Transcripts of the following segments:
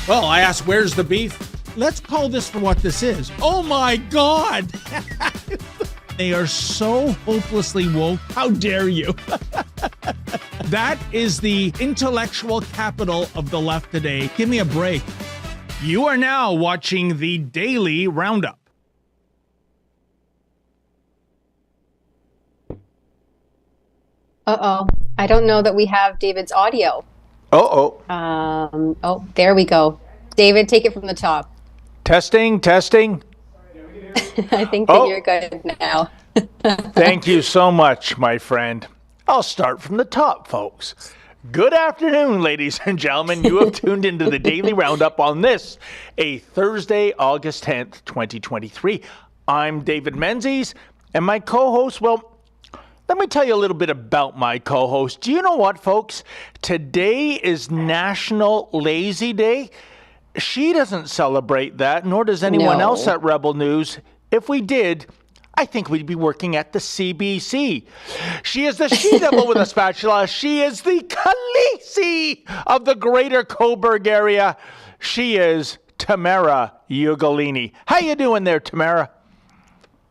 Well, I asked, where's the beef? Let's call this for what this is. Oh my God! They are so hopelessly woke. How dare you? That is the intellectual capital of the left today. Give me a break. You are now watching the Daily Roundup. Uh-oh. I don't know that we have David's audio. Oh, there we go. David, take it from the top. Testing. I think that you're good now. Thank you so much, my friend. I'll start from the top, folks. Good afternoon, ladies and gentlemen. You have tuned into the Daily Roundup on this, a Thursday, August 10th, 2023. I'm David Menzies, and my co-host, well, let me tell you a little bit about my co-host. Do you know what, folks? Today is National Lazy Day. She doesn't celebrate that, nor does anyone else at Rebel News. If we did, I think we'd be working at the CBC. She is the she-devil with a spatula. She is the Khaleesi of the greater Coburg area. She is Tamara Ugolini. How you doing there, Tamara?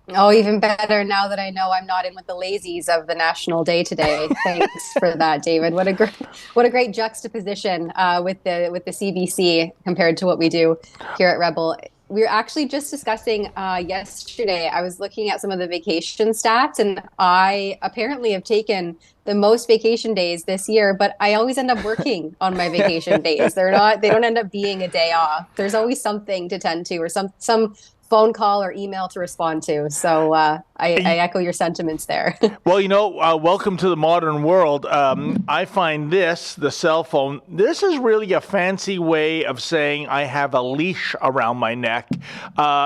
Oh, even better now that I know I'm not in with the lazies of the National Day today. Thanks for that, David. What a great juxtaposition with the CBC compared to what we do here at Rebel. We were actually just discussing yesterday. I was looking at some of the vacation stats, and I apparently have taken the most vacation days this year, but I always end up working on my vacation days. They don't end up being a day off. There's always something to tend to or some phone call or email to respond to. So I echo your sentiments there. Well, welcome to the modern world. I find the cell phone, this is really a fancy way of saying I have a leash around my neck.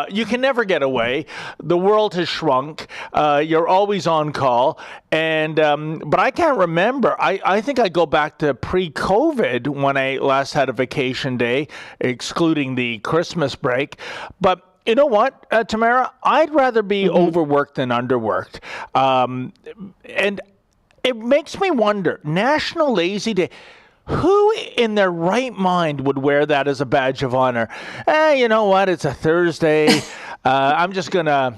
You can never get away. The world has shrunk. You're always on call. And but I can't remember. I think I go back to pre-COVID when I last had a vacation day, excluding the Christmas break. But you know what, Tamara? I'd rather be overworked than underworked. And it makes me wonder, National Lazy Day, who in their right mind would wear that as a badge of honor? You know what? It's a Thursday. I'm just going to,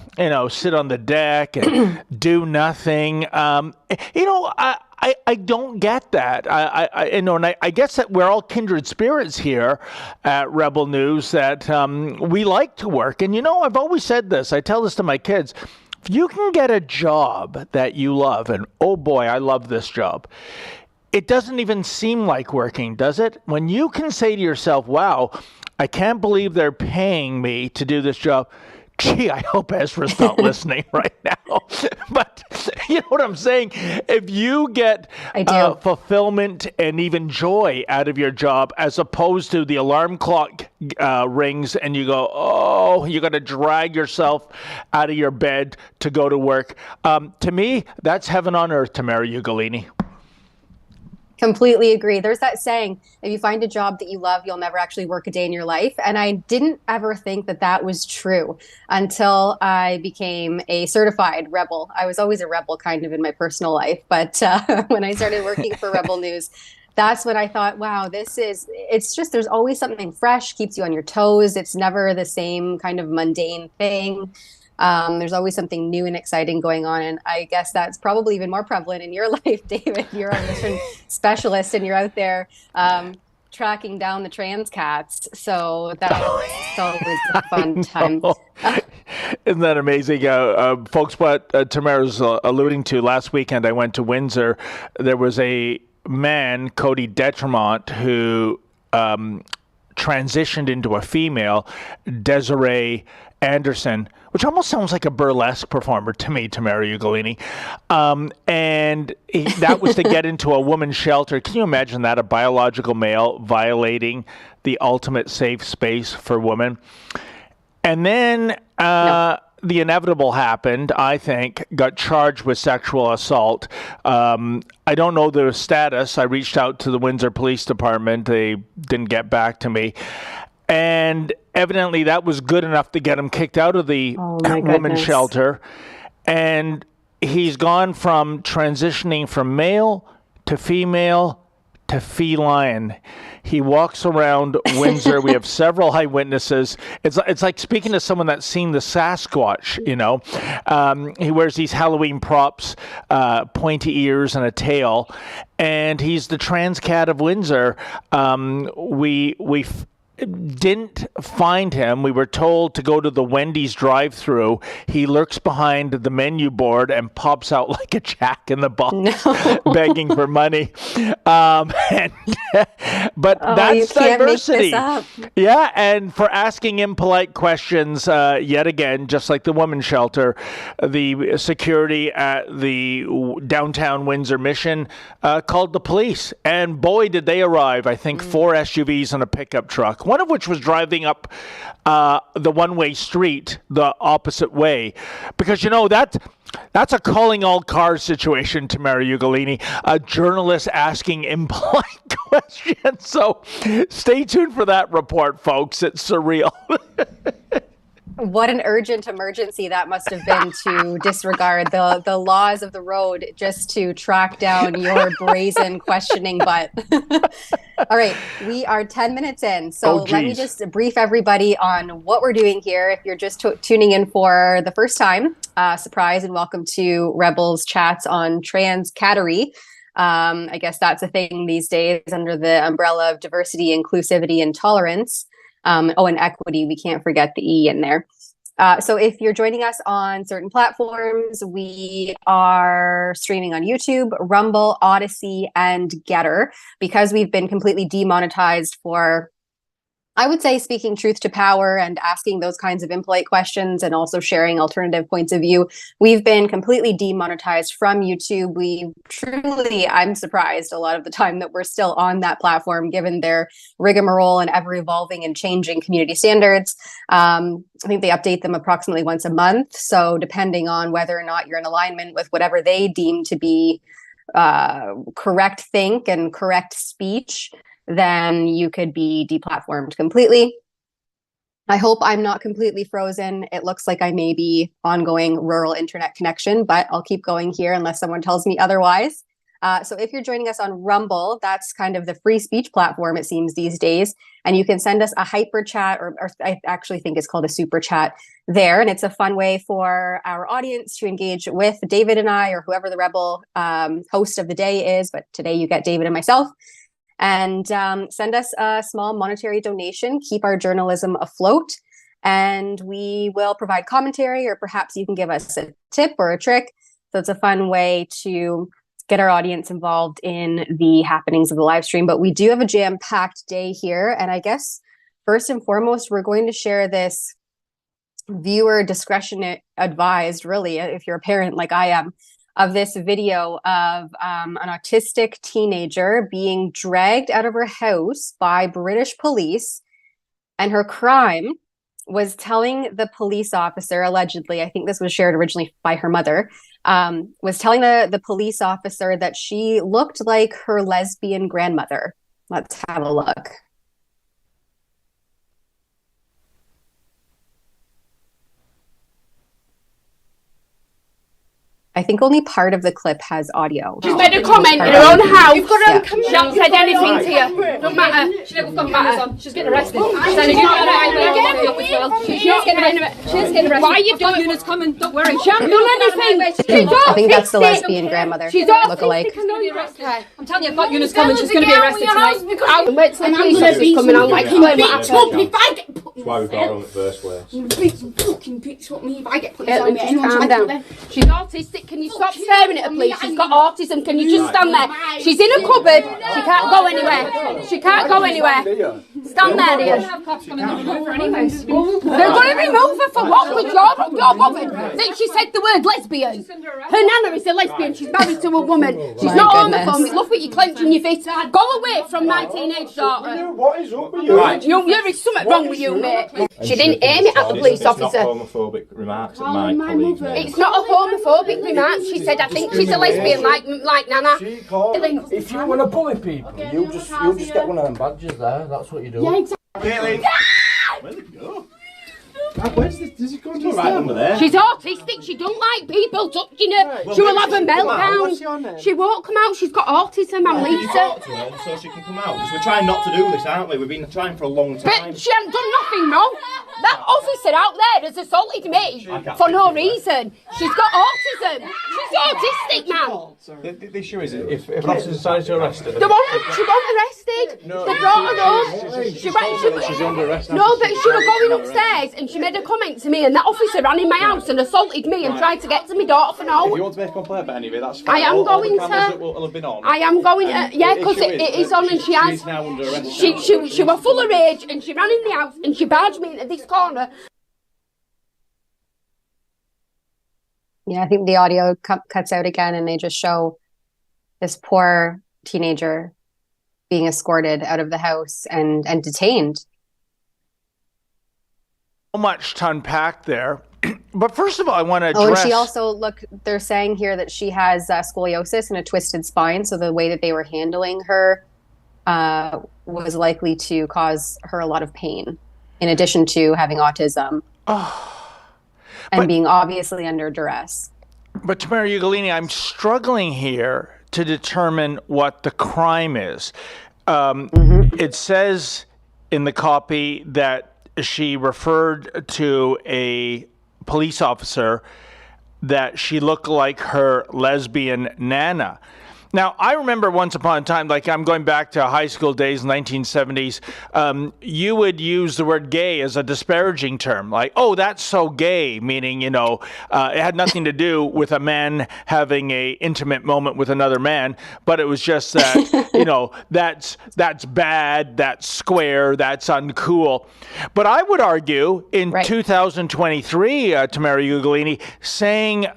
sit on the deck and do nothing. I don't get that. I guess that we're all kindred spirits here at Rebel News, that we like to work. And, I've always said this. I tell this to my kids. If you can get a job that you love, and oh boy, I love this job, it doesn't even seem like working, does it? When you can say to yourself, wow, I can't believe they're paying me to do this job. Gee, I hope Ezra's not listening right now. But you know what I'm saying? If you get fulfillment and even joy out of your job, as opposed to the alarm clock rings and you go, oh, you got to drag yourself out of your bed to go to work. To me, that's heaven on earth, Tamara Ugolini. Completely agree. There's that saying, if you find a job that you love, you'll never actually work a day in your life. And I didn't ever think that was true until I became a certified rebel. I was always a rebel kind of in my personal life. But when I started working for Rebel News, that's when I thought, wow, it's just, there's always something fresh, keeps you on your toes. It's never the same kind of mundane thing. There's always something new and exciting going on. And I guess that's probably even more prevalent in your life, David. You're a mission specialist and you're out there tracking down the trans cats. So that's always a fun time. Isn't that amazing? Folks, what Tamara's alluding to, last weekend I went to Windsor. There was a man, Cody Detremont, who transitioned into a female, Desiree Anderson, which almost sounds like a burlesque performer to me, Tamara Ugolini. And that was to get into a woman's shelter. Can you imagine that? A biological male violating the ultimate safe space for women. And then the inevitable happened, I think, got charged with sexual assault. I don't know the status. I reached out to the Windsor Police Department. They didn't get back to me. And evidently that was good enough to get him kicked out of the women's shelter. And he's gone from transitioning from male to female to feline. He walks around Windsor. We have several eyewitnesses. It's like speaking to someone that's seen the Sasquatch, you know. He wears these Halloween props, pointy ears and a tail, and he's the trans cat of Windsor. We didn't find him. We were told to go to the Wendy's drive-thru. He lurks behind the menu board and pops out like a jack in the box, begging for money. But that's diversity. Yeah, and for asking impolite questions, yet again, just like the women's shelter, the security at the downtown Windsor Mission called the police. And boy, did they arrive. I think 4 SUVs and a pickup truck, one of which was driving up the one-way street the opposite way. Because, you know, that's a calling all cars situation, Tamara Ugolini, a journalist asking impolite questions. So stay tuned for that report, folks. It's surreal. What an urgent emergency that must have been to disregard the laws of the road just to track down your brazen questioning butt. All right, we are 10 minutes in. So let me just brief everybody on what we're doing here. If you're just tuning in for the first time, surprise and welcome to Rebels Chats on Trans Cattery. I guess that's a thing these days under the umbrella of diversity, inclusivity, and tolerance. And equity. We can't forget the E in there. So if you're joining us on certain platforms, we are streaming on YouTube, Rumble, Odyssey, and Getter. Because we've been completely demonetized for, I would say, speaking truth to power and asking those kinds of impolite questions and also sharing alternative points of view. We've been completely demonetized from YouTube. We truly, I'm surprised a lot of the time that we're still on that platform, given their rigmarole and ever evolving and changing community standards. I think they update them approximately once a month. So depending on whether or not you're in alignment with whatever they deem to be correct think and correct speech, then you could be deplatformed completely. I hope I'm not completely frozen. It looks like I may be ongoing rural internet connection, but I'll keep going here unless someone tells me otherwise. So if you're joining us on Rumble, that's kind of the free speech platform, it seems, these days. And you can send us a hyper chat, or I actually think it's called a super chat there. And it's a fun way for our audience to engage with David and I, or whoever the Rebel host of the day is. But today you get David and myself. And send us a small monetary donation, keep our journalism afloat, and we will provide commentary, or perhaps you can give us a tip or a trick. So it's a fun way to get our audience involved in the happenings of the live stream. But we do have a jam-packed day here. And I guess first and foremost, we're going to share this viewer discretion advised, really, if you're a parent like I am, of this video of an autistic teenager being dragged out of her house by British police. And her crime was telling the police officer, allegedly, I think this was shared originally by her mother, was telling the police officer that she looked like her lesbian grandmother. Let's have a look. I think only part of the clip has audio. She's made a comment in her own house. You've got her on camera. She hasn't said anything to you. Don't matter. She never got matter. She's getting arrested. She's getting arrested. Why are you doing? Unit's coming. Don't worry. She hasn't done anything. I think that's the lesbian grandmother. She's look-alike. I'm telling you, I've got Unit's coming. She's going to be arrested tonight. I'm waiting till the police officer's coming. I'm like, if I get put in. That's why we got her on the first place. Fucking bitch, what me if I get put in. Calm down. She's autistic. Can you stop staring at her, please? She's got autism. Can you just stand there? She's in a cupboard. She can't go anywhere. She can't go anywhere. Stand there, dear. They're going to remove her for what? Because you're bothered. Then she said the word lesbian. Her nana is a lesbian. She's married to a woman. She's not homophobic. Look what you're clenching your fist. Go away from my teenage daughter. What is up with you? Right. There is something wrong with you, mate. She didn't aim it at the police officer. It's not homophobic remarks at my colleague. It's not a homophobic remark. She said, I think she's a lesbian like Nana. She called. If you want to bully people, you'll just get one of them badges there. That's what you do. Yeah, exactly. Caitlin. Where'd it go? Where's this? Does it go to right under there? She's autistic. She don't like people touching her. She will have a meltdown. She won't come out. She's got autism. I'm You Lisa. talk to her so she can come out. Because we're trying not to do this, aren't we? We've been trying for a long time. But she hasn't done nothing wrong. That officer out there has assaulted me for no reason. She's got autism. She's autistic, man. The issue is, if an officer decides to arrest her... She wasn't arrested. They brought her up. She's under arrest. No, but she was going upstairs and she made a comment to me and that officer ran in my house and assaulted me and tried to get to my daughter for now. If you want to make a complaint about any of it, that's fine. I am going to. That will have been on. I am going to. Yeah, because it is on and she has. She's now under arrest. She was full of rage and she ran in the house and she barged me into this corner. Yeah, I think the audio cuts out again and they just show this poor teenager being escorted out of the house and detained. So much to unpack there. But first of all, I want to address... Oh, and she also, look, they're saying here that she has scoliosis and a twisted spine, so the way that they were handling her was likely to cause her a lot of pain, in addition to having autism and being obviously under duress. But Tamara Ugolini, I'm struggling here to determine what the crime is. It says in the copy that she referred to a police officer that she looked like her lesbian nana. Now, I remember once upon a time, like I'm going back to high school days, 1970s, you would use the word gay as a disparaging term, like, oh, that's so gay, meaning, it had nothing to do with a man having a intimate moment with another man, but it was just that, that's bad, that's square, that's uncool. But I would argue in 2023, Tamara Ugolini, saying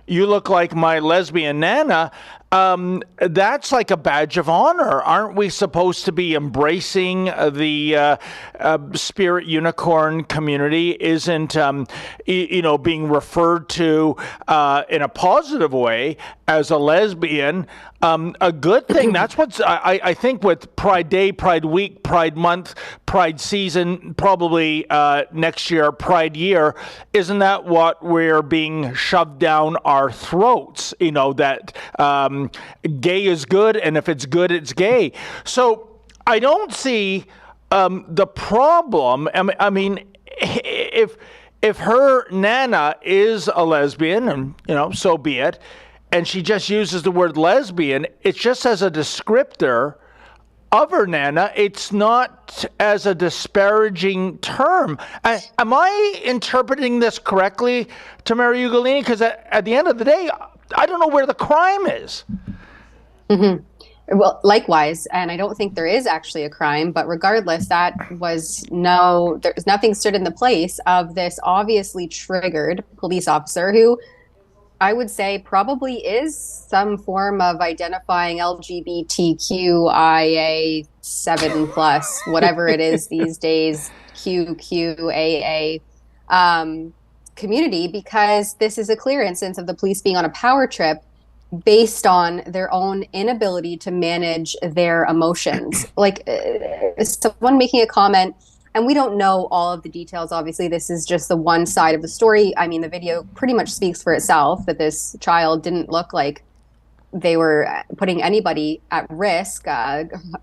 you look like my lesbian nana, that's like a badge of honor. Aren't we supposed to be embracing the spirit unicorn community? Isn't being referred to in a positive way as a lesbian a good thing? That's what's I think with Pride Day, Pride Week, Pride Month, Pride Season, probably next year, Pride Year. Isn't that what we're being shoved down our throats? That gay is good, and if it's good, it's gay. So I don't see the problem. I mean, if her nana is a lesbian, and so be it, and she just uses the word lesbian, it's just as a descriptor of her nana. It's not as a disparaging term. Am I interpreting this correctly, Tamara Ugolini? Because at the end of the day, I don't know where the crime is. Mm-hmm. Well, likewise, and I don't think there is actually a crime, but regardless, there's nothing stood in the place of this obviously triggered police officer who I would say probably is some form of identifying LGBTQIA 7+, whatever it is these days, QQAA community, because this is a clear instance of the police being on a power trip based on their own inability to manage their emotions. Like someone making a comment, and we don't know all of the details. Obviously, this is just the one side of the story. I mean, the video pretty much speaks for itself, that this child didn't look like they were putting anybody at risk,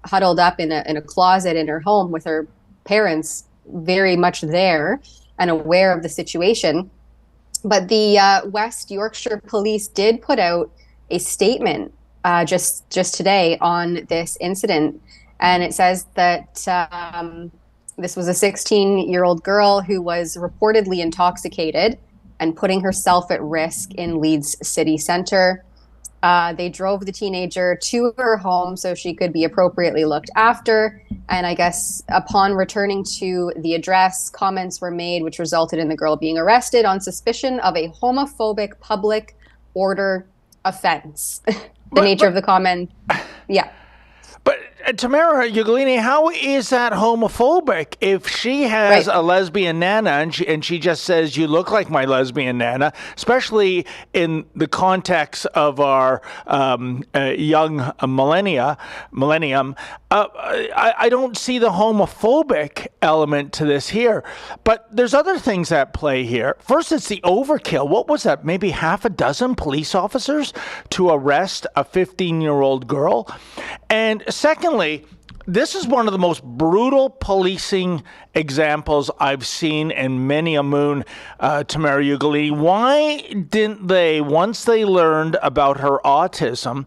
huddled up in a closet in her home with her parents very much there and aware of the situation. But the West Yorkshire Police did put out a statement just today on this incident. And it says that this was a 16-year-old girl who was reportedly intoxicated and putting herself at risk in Leeds city centre. They drove the teenager to her home so she could be appropriately looked after. And I guess upon returning to the address, comments were made which resulted in the girl being arrested on suspicion of a homophobic public order offense. The nature of the comment, yeah. But Tamara Ugolini, how is that homophobic if she has a lesbian nana and she just says, you look like my lesbian nana, especially in the context of our young millennium? I don't see the homophobic element to this here. But there's other things at play here. First, it's the overkill. What was that? Maybe half a dozen police officers to arrest a 15-year-old girl? And secondly, this is one of the most brutal policing examples I've seen in many a moon, Tamara Ugolini. Why didn't they, once they learned about her autism,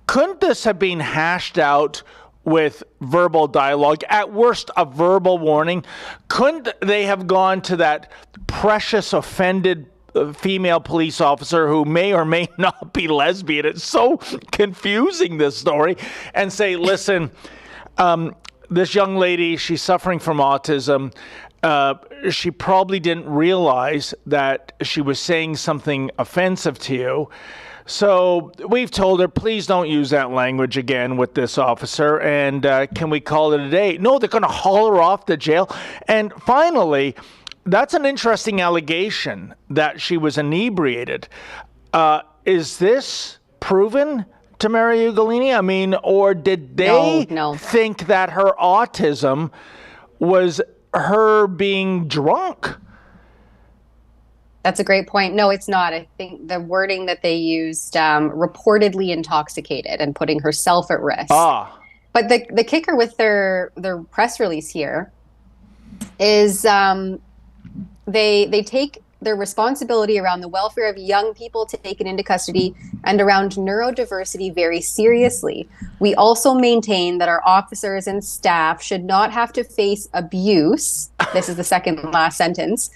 couldn't this have been hashed out with verbal dialogue, at worst a verbal warning? Couldn't they have gone to that precious offended female police officer who may or may not be lesbian? It's so confusing, this story. And say, listen, this young lady, she's suffering from autism. She probably didn't realize that she was saying something offensive to you. So we've told her, please don't use that language again with this officer. And can we call it a day? No, they're going to haul her off to jail. And finally, that's an interesting allegation that she was inebriated. Is this proven, Tamara Ugolini? I mean, or did they think that her autism was her being drunk? That's a great point. No, it's not. I think the wording that they used, reportedly intoxicated and putting herself at risk. But the kicker with their press release here is they take their responsibility around the welfare of young people taken into custody and around neurodiversity very seriously. We also maintain that our officers and staff should not have to face abuse. This is the second last sentence.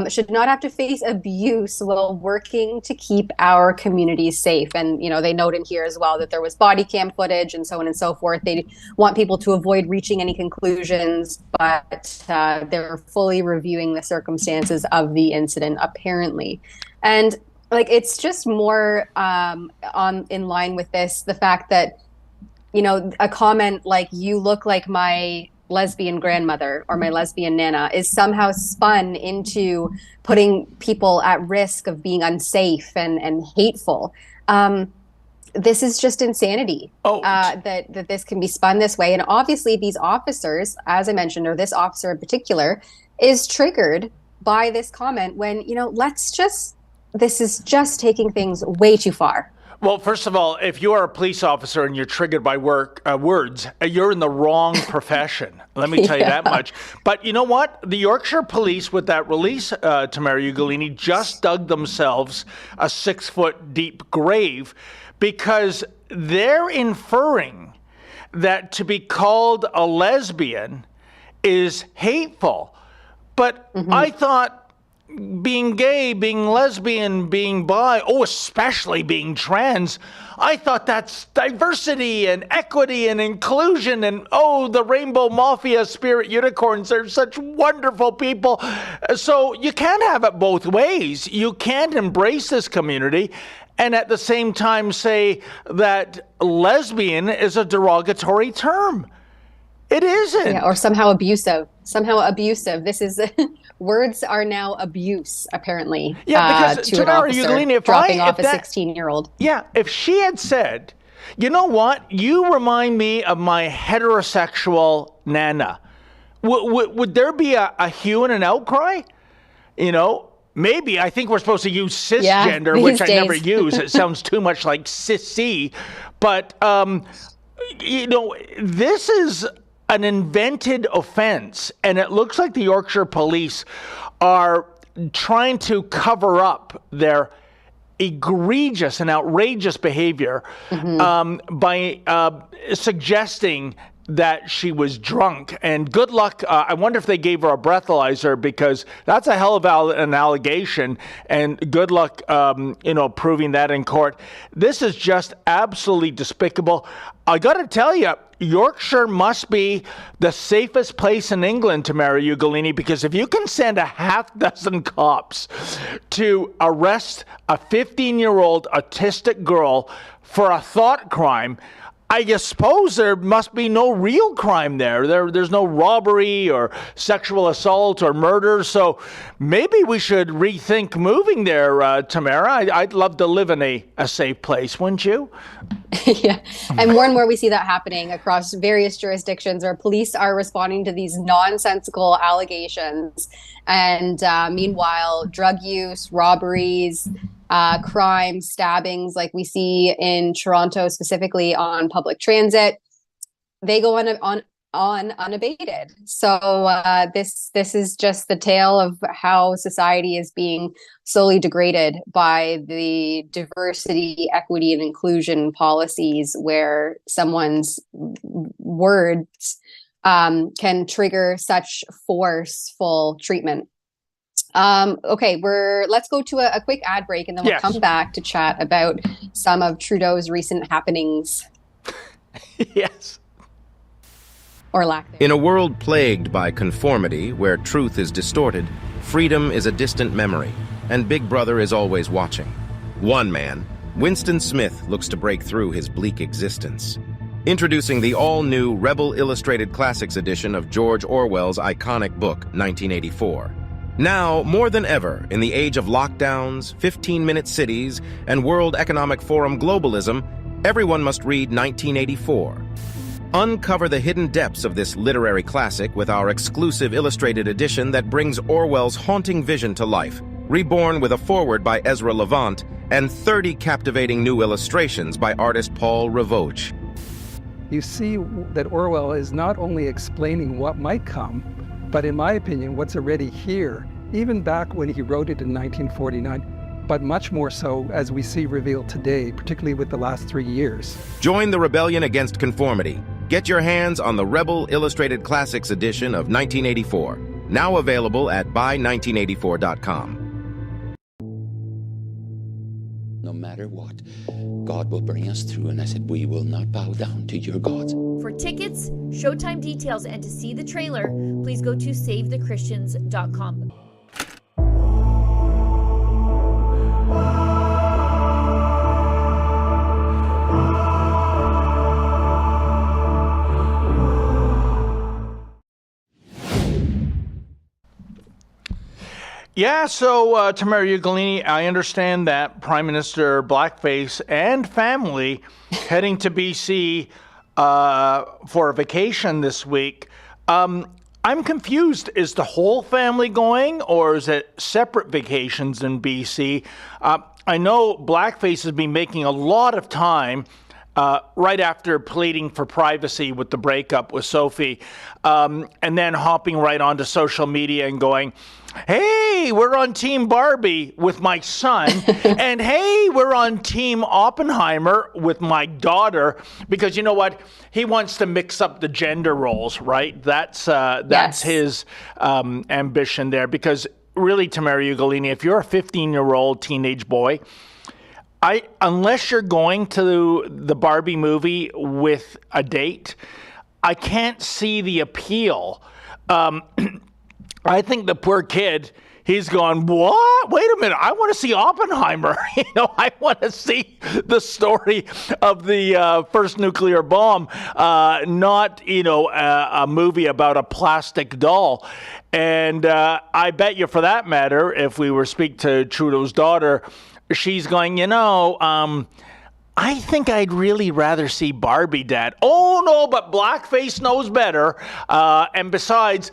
Should not have to face abuse while working to keep our communities safe. And, they note in here as well that there was body cam footage and so on and so forth. They want people to avoid reaching any conclusions, but they're fully reviewing the circumstances of the incident, apparently. And it's just more in line with this, the fact that, a comment like, you look like my lesbian grandmother or my lesbian nana is somehow spun into putting people at risk of being unsafe and hateful. This is just insanity, that this can be spun this way. And obviously these officers, as I mentioned, or this officer in particular, is triggered by this comment when, this is just taking things way too far. Well, first of all, if you are a police officer and you're triggered by words, you're in the wrong profession. Let me tell you that much. But you know what? The Yorkshire Police, with that release, Tamara Ugolini, just dug themselves a 6-foot deep grave because they're inferring that to be called a lesbian is hateful. But I thought being gay, being lesbian, being bi, especially being trans, I thought that's diversity and equity and inclusion and, the Rainbow Mafia spirit unicorns are such wonderful people. So you can't have it both ways. You can't embrace this community and at the same time say that lesbian is a derogatory term. It isn't. Yeah, or somehow abusive. This is words are now abuse, apparently. Yeah, because to an officer Ugolini, dropping off a 16-year-old. Yeah, if she had said, you know what, you remind me of my heterosexual nana, would there be a hue and an outcry? Maybe. I think we're supposed to use cisgender, which I never use. It sounds too much like sissy. But, this is an invented offense, and it looks like the Yorkshire Police are trying to cover up their egregious and outrageous behavior by suggesting that she was drunk. And good luck. I wonder if they gave her a breathalyzer, because that's a hell of an allegation. And good luck, proving that in court. This is just absolutely despicable. I got to tell you, Yorkshire must be the safest place in England, Tamara Ugolini, because if you can send a half dozen cops to arrest a 15-year-old autistic girl for a thought crime, I guess suppose there must be no real crime there. There's no robbery or sexual assault or murder. So maybe we should rethink moving there, Tamara. I'd love to live in a safe place, wouldn't you? Yeah. And more we see that happening across various jurisdictions where police are responding to these nonsensical allegations. And meanwhile, drug use, robberies, crime, stabbings, like we see in Toronto, specifically on public transit, they go on unabated. So this is just the tale of how society is being slowly degraded by the diversity, equity, and inclusion policies, where someone's words can trigger such forceful treatment. Okay, let's go to a quick ad break, and then we'll come back to chat about some of Trudeau's recent happenings. Yes. Or lack thereof. In a world plagued by conformity, where truth is distorted, freedom is a distant memory, and Big Brother is always watching. One man, Winston Smith, looks to break through his bleak existence. Introducing the all-new Rebel Illustrated Classics edition of George Orwell's iconic book, 1984. Now, more than ever, in the age of lockdowns, 15-minute cities, and World Economic Forum globalism, everyone must read 1984. Uncover the hidden depths of this literary classic with our exclusive illustrated edition that brings Orwell's haunting vision to life, reborn with a foreword by Ezra Levant and 30 captivating new illustrations by artist Paul Ravoche. You see that Orwell is not only explaining what might come, but in my opinion, what's already here, even back when he wrote it in 1949, but much more so as we see revealed today, particularly with the last 3 years. Join the rebellion against conformity. Get your hands on the Rebel Illustrated Classics edition of 1984, now available at buy1984.com. No matter what, God will bring us through, and I said, we will not bow down to your gods. For tickets, showtime details, and to see the trailer, please go to SaveTheChristians.com. Yeah, so Tamara Ugolini, I understand that Prime Minister Blackface and family heading to BC for a vacation this week. I'm confused. Is the whole family going, or is it separate vacations in BC? I know Blackface has been making a lot of time right after pleading for privacy with the breakup with Sophie, and then hopping right onto social media and going, hey, we're on Team Barbie with my son, and hey, we're on Team Oppenheimer with my daughter, because you know what? He wants to mix up the gender roles, right? That's his ambition there, because really, Tamara Ugolini, if you're a 15-year-old teenage boy, unless you're going to the Barbie movie with a date, I can't see the appeal. I think the poor kid, he's gone, what? Wait a minute, I want to see Oppenheimer. I want to see the story of the first nuclear bomb, not, a movie about a plastic doll. And I bet you, for that matter, if we were to speak to Trudeau's daughter, she's going, I think I'd really rather see Barbie, Dad. Oh, no, but Blackface knows better. And besides,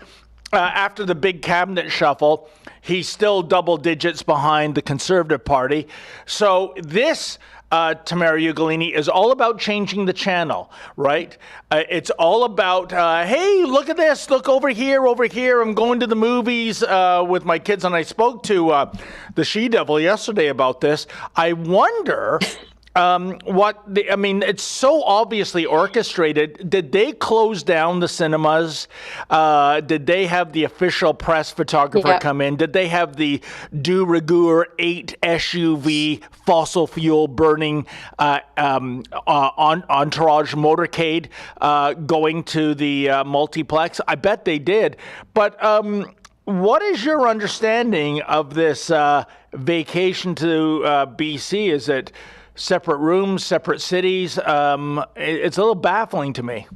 after the big cabinet shuffle, he's still double digits behind the Conservative Party. So this, Tamara Ugolini, is all about changing the channel, right? It's all about, hey, look at this, look over here. I'm going to the movies with my kids, and I spoke to the she-devil yesterday about this. I wonder... it's so obviously orchestrated. Did they close down the cinemas? Did they have the official press photographer come in? Did they have the de rigueur 8 SUV fossil fuel burning entourage motorcade going to the multiplex? I bet they did. But what is your understanding of this vacation to BC? Is it separate rooms, separate cities. It's a little baffling to me.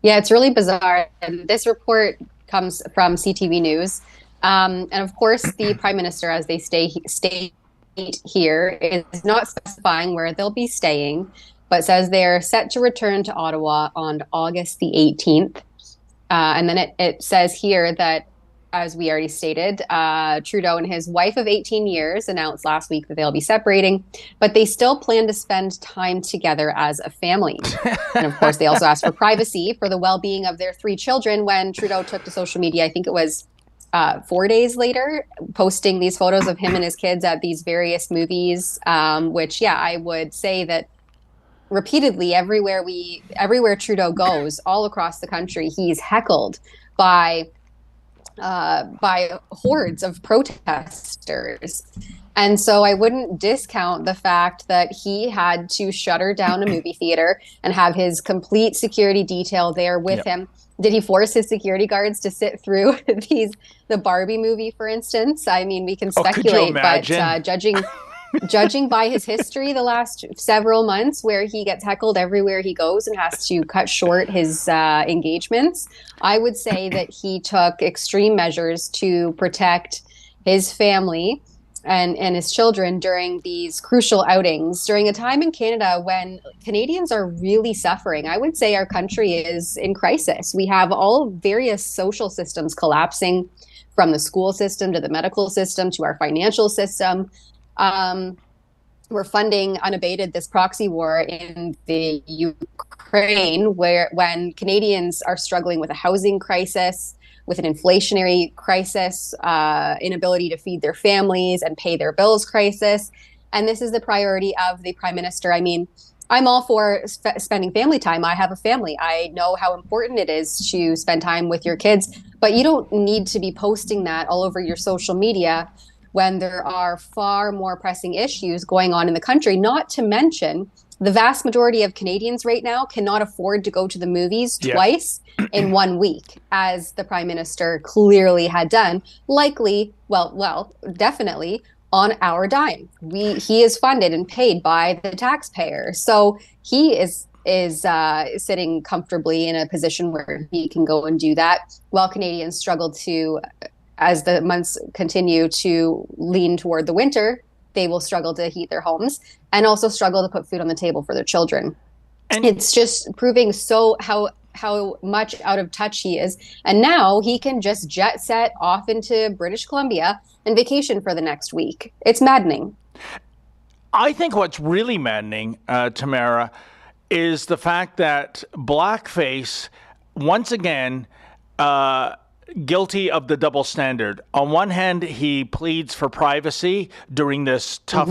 Yeah, it's really bizarre. And this report comes from CTV News. And of course, the Prime Minister, as they state here, is not specifying where they'll be staying, but says they're set to return to Ottawa on August the 18th. And then it says here that, as we already stated, Trudeau and his wife of 18 years announced last week that they'll be separating, but they still plan to spend time together as a family. And of course, they also asked for privacy for the well-being of their 3 children when Trudeau took to social media, I think it was 4 days later, posting these photos of him and his kids at these various movies, which, yeah, I would say that repeatedly everywhere Trudeau goes, all across the country, he's heckled by hordes of protesters. And so I wouldn't discount the fact that he had to shutter down a movie theater and have his complete security detail there with him. Did he force his security guards to sit through the Barbie movie, for instance? I mean, we can speculate, but judging by his history the last several months, where he gets heckled everywhere he goes and has to cut short his engagements, I would say that he took extreme measures to protect his family and his children during these crucial outings, during a time in Canada when Canadians are really suffering. I would say our country is in crisis. We have all various social systems collapsing, from the school system to the medical system to our financial system. We're funding unabated this proxy war in the Ukraine, when Canadians are struggling with a housing crisis, with an inflationary crisis, inability to feed their families and pay their bills crisis. And this is the priority of the Prime Minister. I mean, I'm all for spending family time. I have a family. I know how important it is to spend time with your kids, but you don't need to be posting that all over your social media when there are far more pressing issues going on in the country, not to mention the vast majority of Canadians right now cannot afford to go to the movies twice in 1 week, as the Prime Minister clearly had done, definitely on our dime. He is funded and paid by the taxpayer. So he is sitting comfortably in a position where he can go and do that, while Canadians struggle to, as the months continue to lean toward the winter, they will struggle to heat their homes and also struggle to put food on the table for their children. And it's just proving how much out of touch he is. And now he can just jet set off into British Columbia and vacation for the next week. It's maddening. I think what's really maddening, Tamara, is the fact that blackface, once again, guilty of the double standard. On one hand, he pleads for privacy during this tough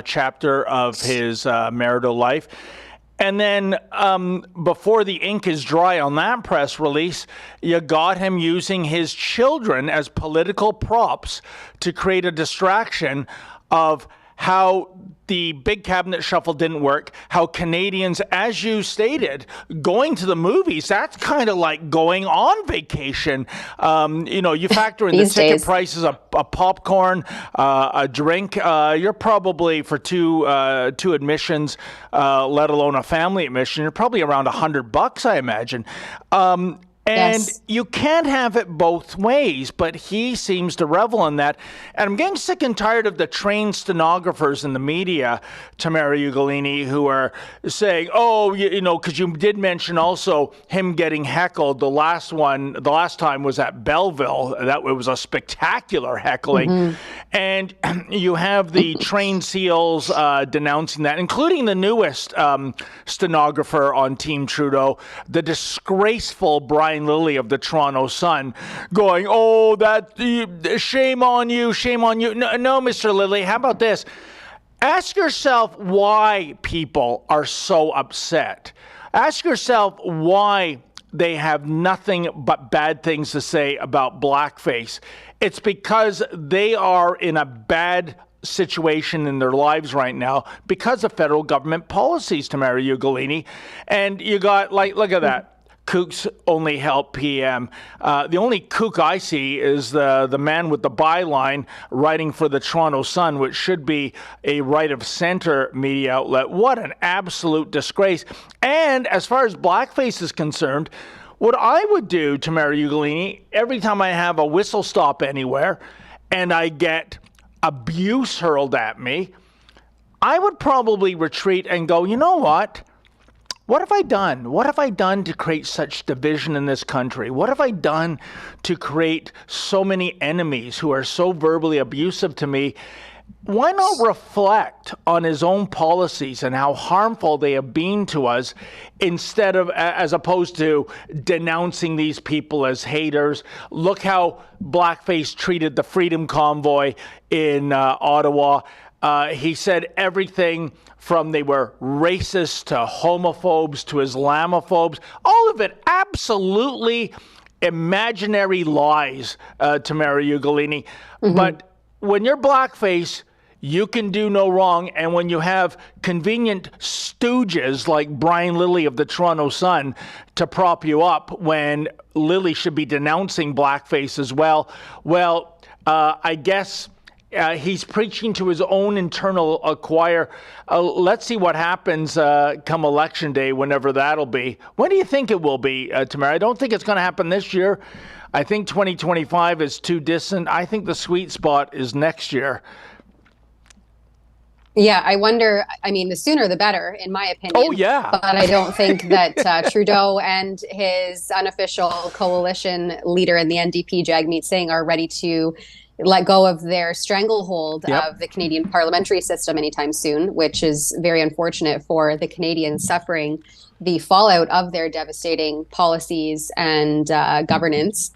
chapter of his marital life. And then before the ink is dry on that press release, you got him using his children as political props to create a distraction of how the big cabinet shuffle didn't work, how Canadians, as you stated, going to the movies, that's kind of like going on vacation. You factor in the ticket prices, a popcorn, a drink. You're probably, for two admissions, let alone a family admission, you're probably around $100, I imagine. And you can't have it both ways, but he seems to revel in that. And I'm getting sick and tired of the trained stenographers in the media, Tamara Ugolini, who are saying, because you did mention also him getting heckled. The last time was at Belleville. That was a spectacular heckling. And you have the trained SEALs denouncing that, including the newest stenographer on Team Trudeau, the disgraceful Brian Lilly of the Toronto Sun, going, shame on you, shame on you. No, Mr. Lilly, how about this? Ask yourself why people are so upset. Ask yourself why they have nothing but bad things to say about blackface. It's because they are in a bad situation in their lives right now because of federal government policies, Tamara Ugolini. And you got, look at that. kooks only help PM. The only kook I see is the man with the byline writing for the Toronto Sun, which should be a right-of-center media outlet. What an absolute disgrace. And as far as blackface is concerned, what I would do, Tamara Ugolini, every time I have a whistle stop anywhere and I get abuse hurled at me, I would probably retreat and go, you know what? What have I done? What have I done to create such division in this country? What have I done to create so many enemies who are so verbally abusive to me? Why not reflect on his own policies and how harmful they have been to us instead of, as opposed to denouncing these people as haters? Look how blackface treated the Freedom Convoy in Ottawa. He said everything from they were racist to homophobes to Islamophobes, all of it absolutely imaginary lies, Tamara Ugolini. But when you're blackface, you can do no wrong. And when you have convenient stooges like Brian Lilley of the Toronto Sun to prop you up when Lilley should be denouncing blackface as well, I guess he's preaching to his own internal choir. Let's see what happens come election day, whenever that'll be. When do you think it will be, Tamara? I don't think it's going to happen this year. I think 2025 is too distant. I think the sweet spot is next year. Yeah, I wonder, I mean, the sooner the better, in my opinion. Oh, yeah. But I don't think that Trudeau and his unofficial coalition leader in the NDP, Jagmeet Singh, are ready to let go of their stranglehold of the Canadian parliamentary system anytime soon, which is very unfortunate for the Canadians suffering the fallout of their devastating policies and governance.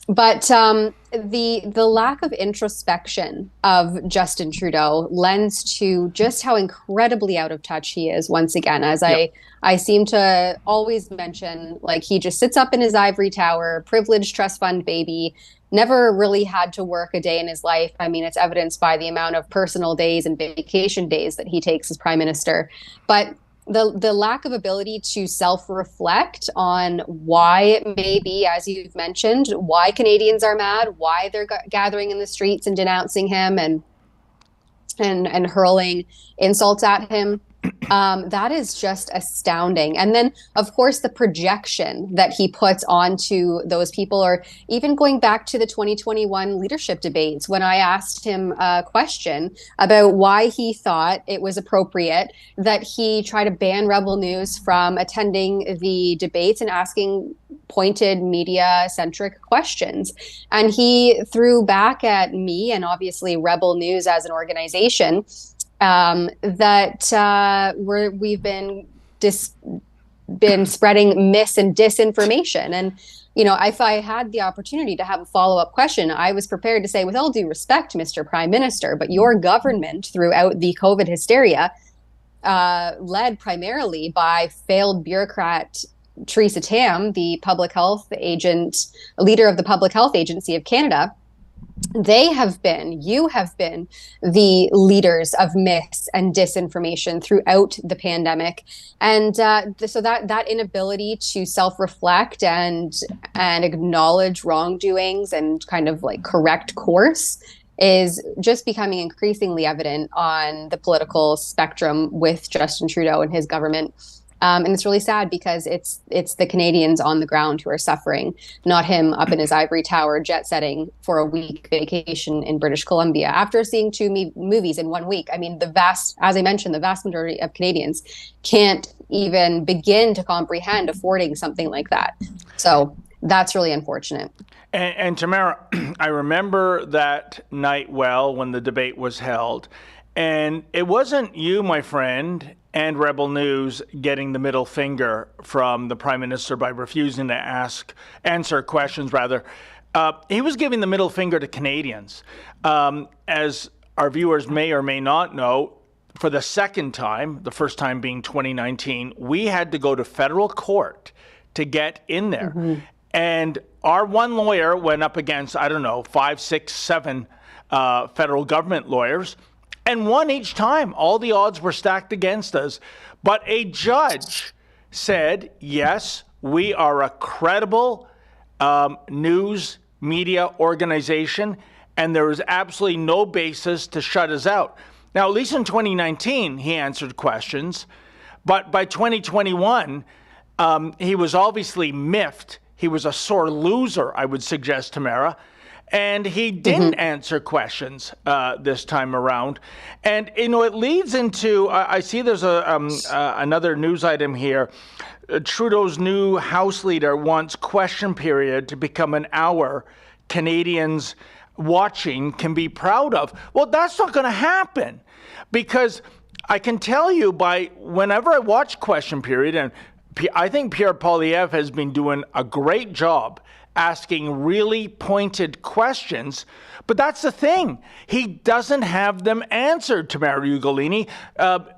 But the lack of introspection of Justin Trudeau lends to just how incredibly out of touch he is once again. As I seem to always mention, like, he just sits up in his ivory tower, privileged trust fund baby, never really had to work a day in his life. I mean, it's evidenced by the amount of personal days and vacation days that he takes as prime minister. But the lack of ability to self-reflect on why it may be, as you've mentioned, why Canadians are mad, why they're gathering in the streets and denouncing him and hurling insults at him. That is just astounding. And then, of course, the projection that he puts onto those people, or even going back to the 2021 leadership debates, when I asked him a question about why he thought it was appropriate that he try to ban Rebel News from attending the debates and asking pointed media-centric questions. And he threw back at me and obviously Rebel News as an organization that we've been spreading mis and disinformation. And, you know, if I had the opportunity to have a follow-up question, I was prepared to say, with all due respect, Mr. Prime Minister, but your government throughout the COVID hysteria, led primarily by failed bureaucrat Theresa Tam, the public health agent, leader of the Public Health Agency of Canada, you have been the leaders of mis and disinformation throughout the pandemic. And so that inability to self-reflect and acknowledge wrongdoings and kind of like correct course is just becoming increasingly evident on the political spectrum with Justin Trudeau and his government. And it's really sad because it's the Canadians on the ground who are suffering, not him up in his ivory tower jet setting for a week vacation in British Columbia after seeing two movies in 1 week. I mean, as I mentioned, the vast majority of Canadians can't even begin to comprehend affording something like that. So that's really unfortunate. And Tamara, I remember that night well when the debate was held. And it wasn't you, my friend, and Rebel News getting the middle finger from the Prime Minister by refusing to answer questions, rather. He was giving the middle finger to Canadians. As our viewers may or may not know, for the second time, the first time being 2019, we had to go to federal court to get in there. Mm-hmm. And our one lawyer went up against, 5, 6, 7 federal government lawyers, and won each time. All the odds were stacked against us. But a judge said, yes, we are a credible news media organization, and there is absolutely no basis to shut us out. Now, at least in 2019, he answered questions, but by 2021, he was obviously miffed. He was a sore loser, I would suggest, Tamara. And he didn't answer questions this time around. And, it leads into, I see there's another news item here. Trudeau's new House leader wants question period to become an hour Canadians watching can be proud of. Well, that's not going to happen, because I can tell you whenever I watch question period, and I think Pierre Poilievre has been doing a great job asking really pointed questions, but that's the thing. He doesn't have them answered, Tamara Ugolini.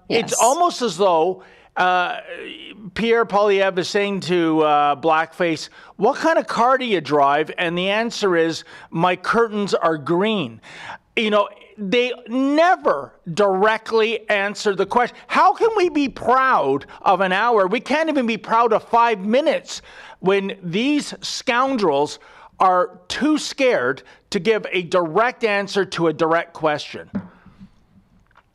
It's almost as though Pierre Poilievre is saying to Blackface, what kind of car do you drive? And the answer is, my curtains are green. They never directly answer the question. How can we be proud of an hour? We can't even be proud of 5 minutes when these scoundrels are too scared to give a direct answer to a direct question.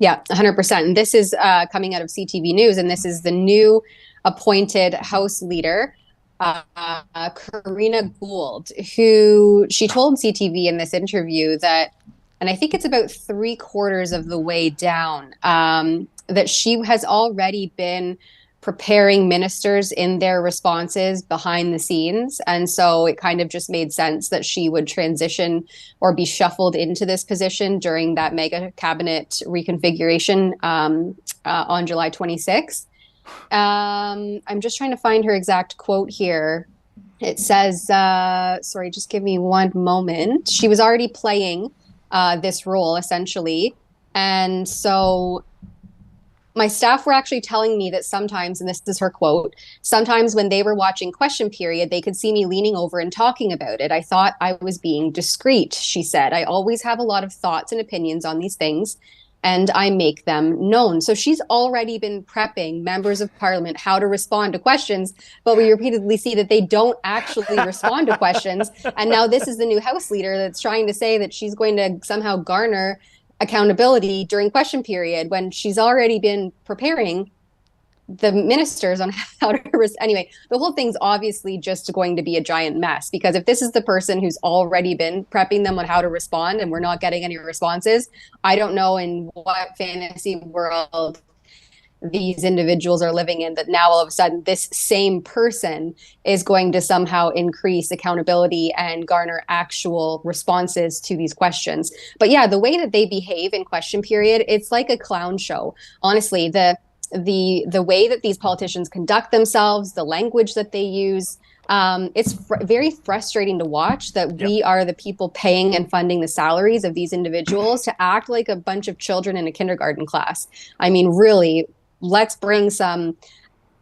Yeah, 100%. And this is coming out of CTV News, and this is the new appointed House leader, Karina Gould, who she told CTV in this interview that, and I think it's about 3/4 of the way down, that she has already been preparing ministers in their responses behind the scenes. And so it kind of just made sense that she would transition or be shuffled into this position during that mega cabinet reconfiguration on July 26th. I'm just trying to find her exact quote here. It says, sorry, just give me one moment. She was already playing this role, essentially. And so my staff were actually telling me that sometimes, and this is her quote, sometimes when they were watching question period, they could see me leaning over and talking about it. I thought I was being discreet, she said. I always have a lot of thoughts and opinions on these things, and I make them known. So she's already been prepping members of parliament how to respond to questions, but we repeatedly see that they don't actually respond to questions. And now this is the new House leader that's trying to say that she's going to somehow garner accountability during question period when she's already been preparing the ministers on how to anyway, the whole thing's obviously just going to be a giant mess, because if this is the person who's already been prepping them on how to respond and we're not getting any responses, I don't know in what fantasy world these individuals are living in, that now all of a sudden this same person is going to somehow increase accountability and garner actual responses to these questions. But yeah, the way that they behave in question period, it's like a clown show. Honestly, the way that these politicians conduct themselves, the language that they use, it's very frustrating to watch that we are the people paying and funding the salaries of these individuals to act like a bunch of children in a kindergarten class. I mean, really, let's bring some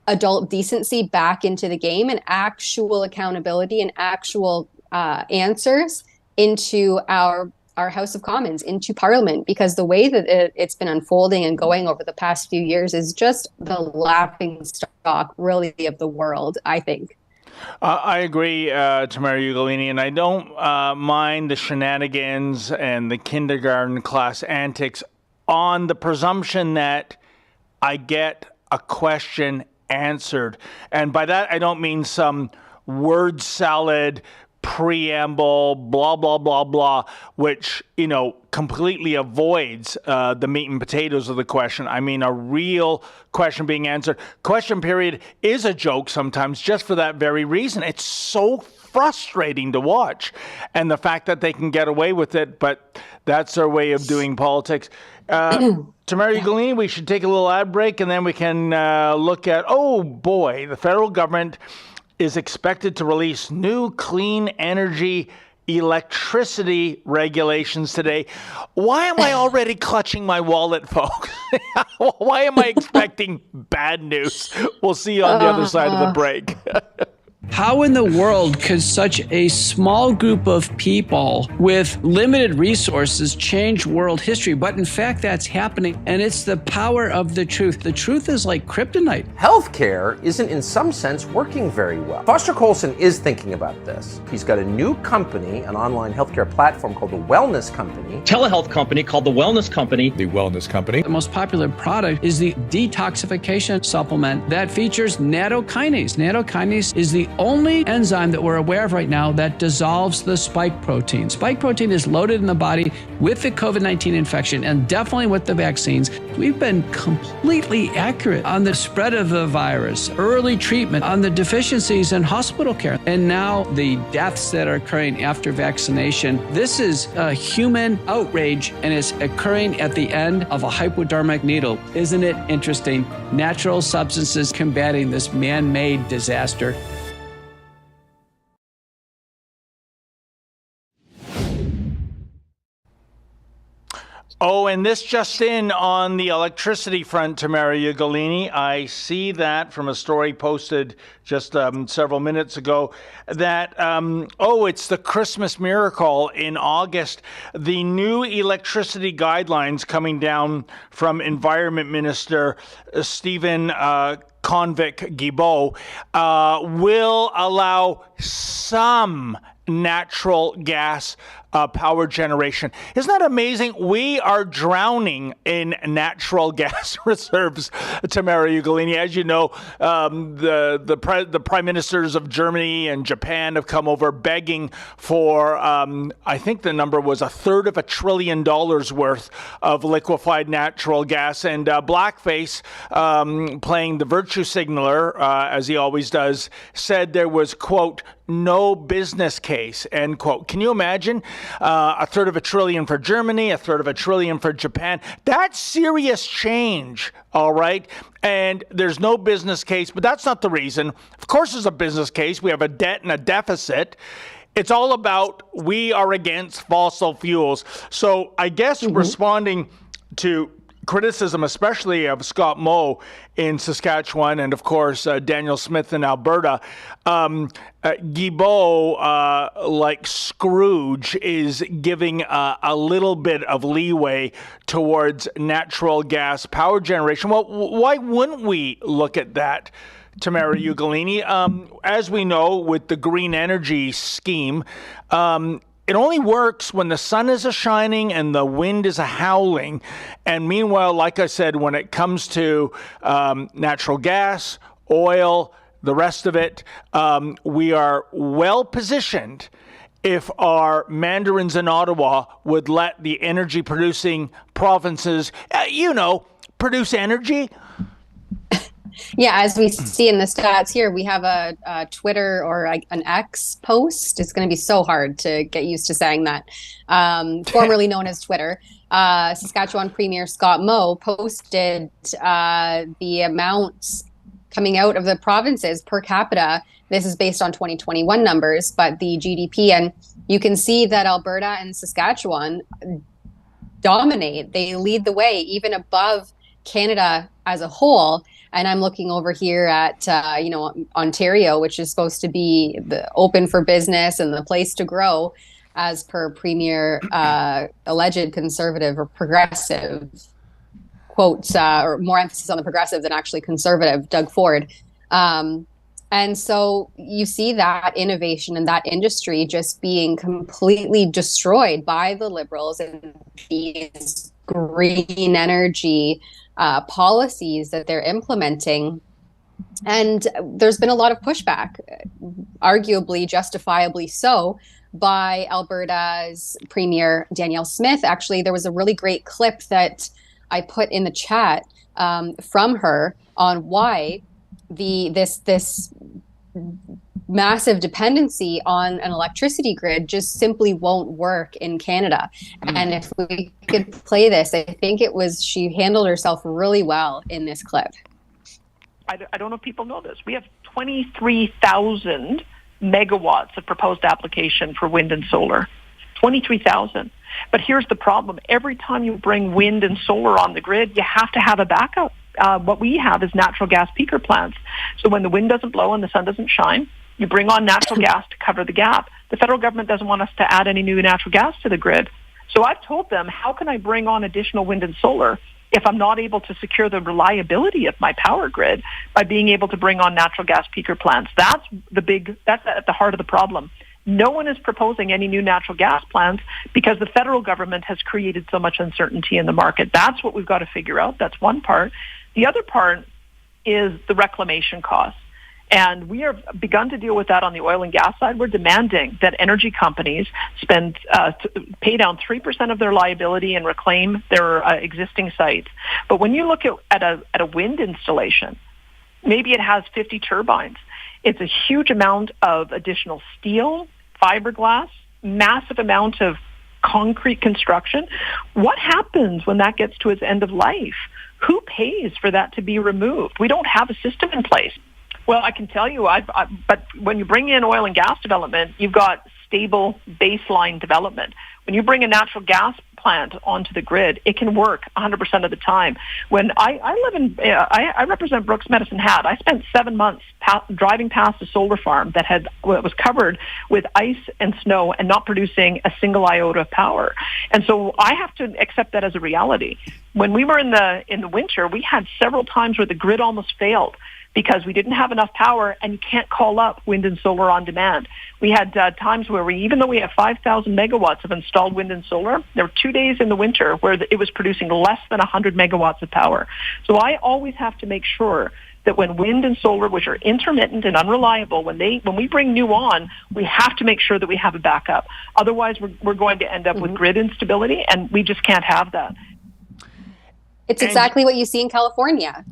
adult decency back into the game and actual accountability and actual answers into our House of Commons, into Parliament, because the way that it's been unfolding and going over the past few years is just the laughing stock, really, of the world, I think. I agree, Tamara Ugolini, and I don't mind the shenanigans and the kindergarten class antics on the presumption that I get a question answered. And by that, I don't mean some word salad, preamble, blah, blah, blah, blah, which, completely avoids the meat and potatoes of the question. I mean, a real question being answered. Question period is a joke sometimes just for that very reason. It's so frustrating to watch. And the fact that they can get away with it, but that's their way of doing politics. Tamara Ugolini, we should take a little ad break, and then we can look at, the federal government is expected to release new clean energy electricity regulations today. Why am I already clutching my wallet, folks? Why am I expecting bad news? We'll see you on the other side of the break. How in the world could such a small group of people with limited resources change world history? But in fact, that's happening, and it's the power of the truth. The truth is like kryptonite. Healthcare isn't in some sense working very well. Foster Colson is thinking about this. He's got a new company, an online healthcare platform called the Wellness Company. Telehealth company called the Wellness Company. The Wellness Company. The most popular product is the detoxification supplement that features nattokinase. Nattokinase is the only enzyme that we're aware of right now that dissolves the spike protein. Spike protein is loaded in the body with the COVID-19 infection and definitely with the vaccines. We've been completely accurate on the spread of the virus, early treatment, on the deficiencies in hospital care, and now the deaths that are occurring after vaccination. This is a human outrage, and it's occurring at the end of a hypodermic needle. Isn't it interesting? Natural substances combating this man-made disaster. Oh, and this just in on the electricity front, Tamara Ugolini. I see that from a story posted just several minutes ago that, it's the Christmas miracle in August. The new electricity guidelines coming down from Environment Minister Steven Guilbeault will allow some natural gas power generation. Isn't that amazing? We are drowning in natural gas reserves, Tamara Ugolini. As you know, the prime ministers of Germany and Japan have come over begging for, I think the number was $1/3 trillion worth of liquefied natural gas. And Blackface, playing the virtue signaler, as he always does, said there was, quote, no business case, end quote. Can you imagine $1/3 trillion for Germany, $1/3 trillion for Japan? That's serious change, all right? And there's no business case, but that's not the reason. Of course there's a business case. We have a debt and a deficit. It's all about we are against fossil fuels. So I guess responding to criticism, especially of Scott Moe in Saskatchewan and, of course, Daniel Smith in Alberta, Guilbeault, like Scrooge, is giving a little bit of leeway towards natural gas power generation. Well, why wouldn't we look at that, Tamara Ugolini? As we know, with the green energy scheme, it only works when the sun is a-shining and the wind is a-howling. And meanwhile, like I said, when it comes to natural gas, oil, the rest of it, we are well positioned if our mandarins in Ottawa would let the energy-producing provinces, produce energy. Yeah, as we see in the stats here, we have a Twitter or an X post. It's going to be so hard to get used to saying that. Formerly known as Twitter. Saskatchewan Premier Scott Moe posted the amounts coming out of the provinces per capita. This is based on 2021 numbers, but the GDP. And you can see that Alberta and Saskatchewan dominate. They lead the way, even above Canada as a whole. And I'm looking over here at, Ontario, which is supposed to be the open for business and the place to grow, as per Premier alleged conservative or progressive quotes, or more emphasis on the progressive than actually conservative, Doug Ford. And so you see that innovation and that industry just being completely destroyed by the Liberals and these green energy policies that they're implementing. And there's been a lot of pushback, arguably justifiably so, by Alberta's Premier Danielle Smith. Actually, there was a really great clip that I put in the chat from her on why this massive dependency on an electricity grid just simply won't work in Canada. And if we could play this, I think she handled herself really well in this clip. I don't know if people know this. We have 23,000 megawatts of proposed application for wind and solar. 23,000. But here's the problem. Every time you bring wind and solar on the grid, you have to have a backup. What we have is natural gas peaker plants. So when the wind doesn't blow and the sun doesn't shine, You bring on natural gas to cover the gap. The federal government doesn't want us to add any new natural gas to the grid. So I've told them, how can I bring on additional wind and solar if I'm not able to secure the reliability of my power grid by being able to bring on natural gas peaker plants? That's at the heart of the problem. No one is proposing any new natural gas plants because the federal government has created so much uncertainty in the market. That's what we've got to figure out. That's one part. The other part is the reclamation costs. And we have begun to deal with that on the oil and gas side. We're demanding that energy companies pay down 3% of their liability and reclaim their existing sites. But when you look at a wind installation, maybe it has 50 turbines. It's a huge amount of additional steel, fiberglass, massive amount of concrete construction. What happens when that gets to its end of life? Who pays for that to be removed? We don't have a system in place. Well, I can tell you, but when you bring in oil and gas development, you've got stable baseline development. When you bring a natural gas plant onto the grid, it can work 100% of the time. When I represent Brooks Medicine Hat. I spent 7 months driving past a solar farm that was covered with ice and snow and not producing a single iota of power. And so I have to accept that as a reality. When we were in the winter, we had several times where the grid almost failed because we didn't have enough power, and you can't call up wind and solar on demand. We had times where even though we have 5,000 megawatts of installed wind and solar, there were 2 days in the winter where it was producing less than 100 megawatts of power. So I always have to make sure that when wind and solar, which are intermittent and unreliable, when we bring new on, we have to make sure that we have a backup. Otherwise, we're going to end up with grid instability, and we just can't have that. It's exactly what you see in California.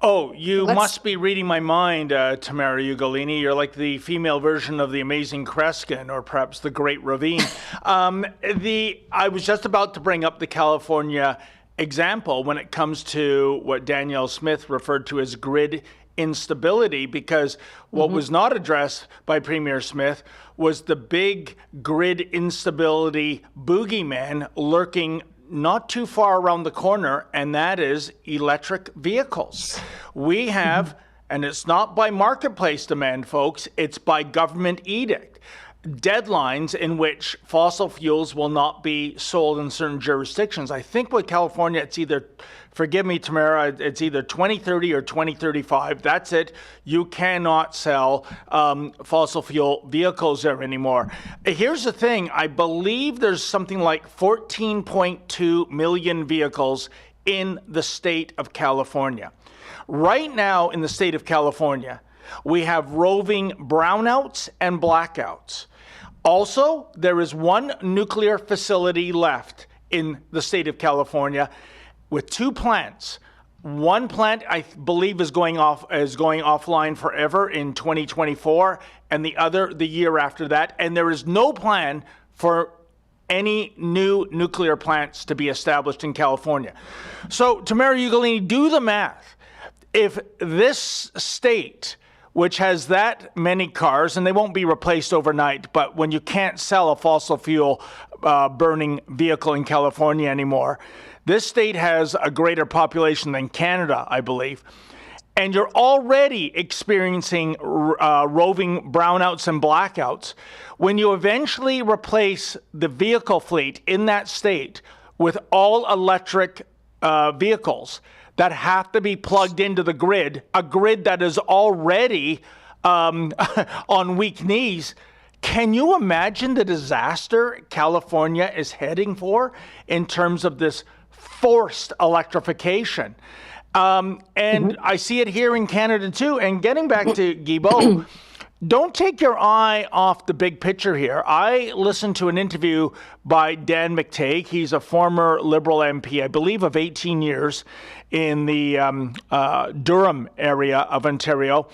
Oh, you must be reading my mind, Tamara Ugolini. You're like the female version of the Amazing Kreskin, or perhaps the Great Ravine. I was just about to bring up the California example when it comes to what Danielle Smith referred to as grid instability, because what was not addressed by Premier Smith was the big grid instability boogeyman lurking not too far around the corner, and that is electric vehicles. We have, and it's not by marketplace demand, folks, it's by government edict, deadlines in which fossil fuels will not be sold in certain jurisdictions. I think with California, it's either, forgive me, Tamara, it's either 2030 or 2035. That's it. You cannot sell fossil fuel vehicles there anymore. Here's the thing. I believe there's something like 14.2 million vehicles in the state of California. Right now in the state of California, we have roving brownouts and blackouts. Also, there is one nuclear facility left in the state of California with 2 plants. One plant, I believe, is going offline forever in 2024, and the other the year after that. And there is no plan for any new nuclear plants to be established in California. So, Tamara Ugolini, do the math. If this state, which has that many cars, and they won't be replaced overnight, but when you can't sell a fossil fuel burning vehicle in California anymore, this state has a greater population than Canada, I believe, and you're already experiencing roving brownouts and blackouts. When you eventually replace the vehicle fleet in that state with all electric vehicles that have to be plugged into the grid, a grid that is already on weak knees, can you imagine the disaster California is heading for in terms of this forced electrification? And I see it here in Canada too. And getting back to Guilbeault, don't take your eye off the big picture here. I listened to an interview by Dan McTeague. He's a former Liberal MP, I believe, of 18 years in the Durham area of Ontario.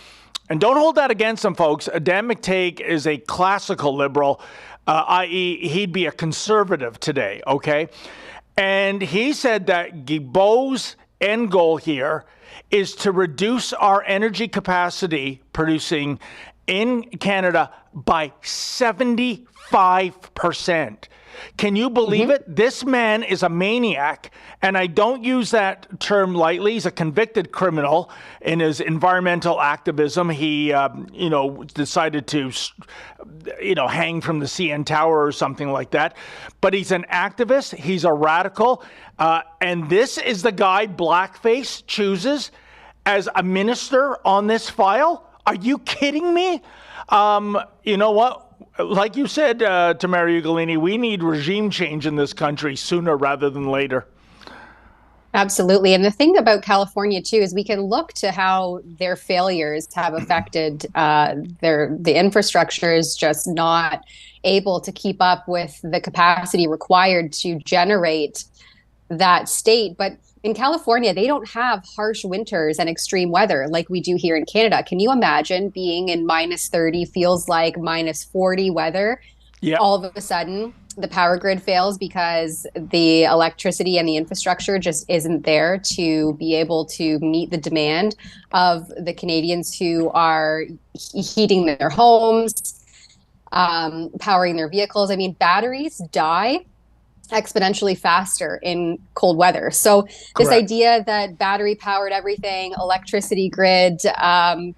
And don't hold that against him, folks. Dan McTeague is a classical Liberal, i.e. he'd be a conservative today, okay? And he said that Guilbeault's end goal here is to reduce our energy capacity producing in Canada by 75%. Can you believe it? This man is a maniac, and I don't use that term lightly. He's a convicted criminal in his environmental activism. He, decided to, hang from the CN Tower or something like that. But he's an activist. He's a radical. And this is the guy Blackface chooses as a minister on this file? Are you kidding me? You know what? Like you said, Tamara Ugolini, we need regime change in this country sooner rather than later. Absolutely. And the thing about California, too, is we can look to how their failures have affected the infrastructure is just not able to keep up with the capacity required to generate that state. But in California, they don't have harsh winters and extreme weather like we do here in Canada. Can you imagine being in minus 30, feels like minus 40 weather? Yeah. All of a sudden, the power grid fails because the electricity and the infrastructure just isn't there to be able to meet the demand of the Canadians who are heating their homes, powering their vehicles. I mean, batteries die exponentially faster in cold weather. So this idea that battery powered everything, electricity grid,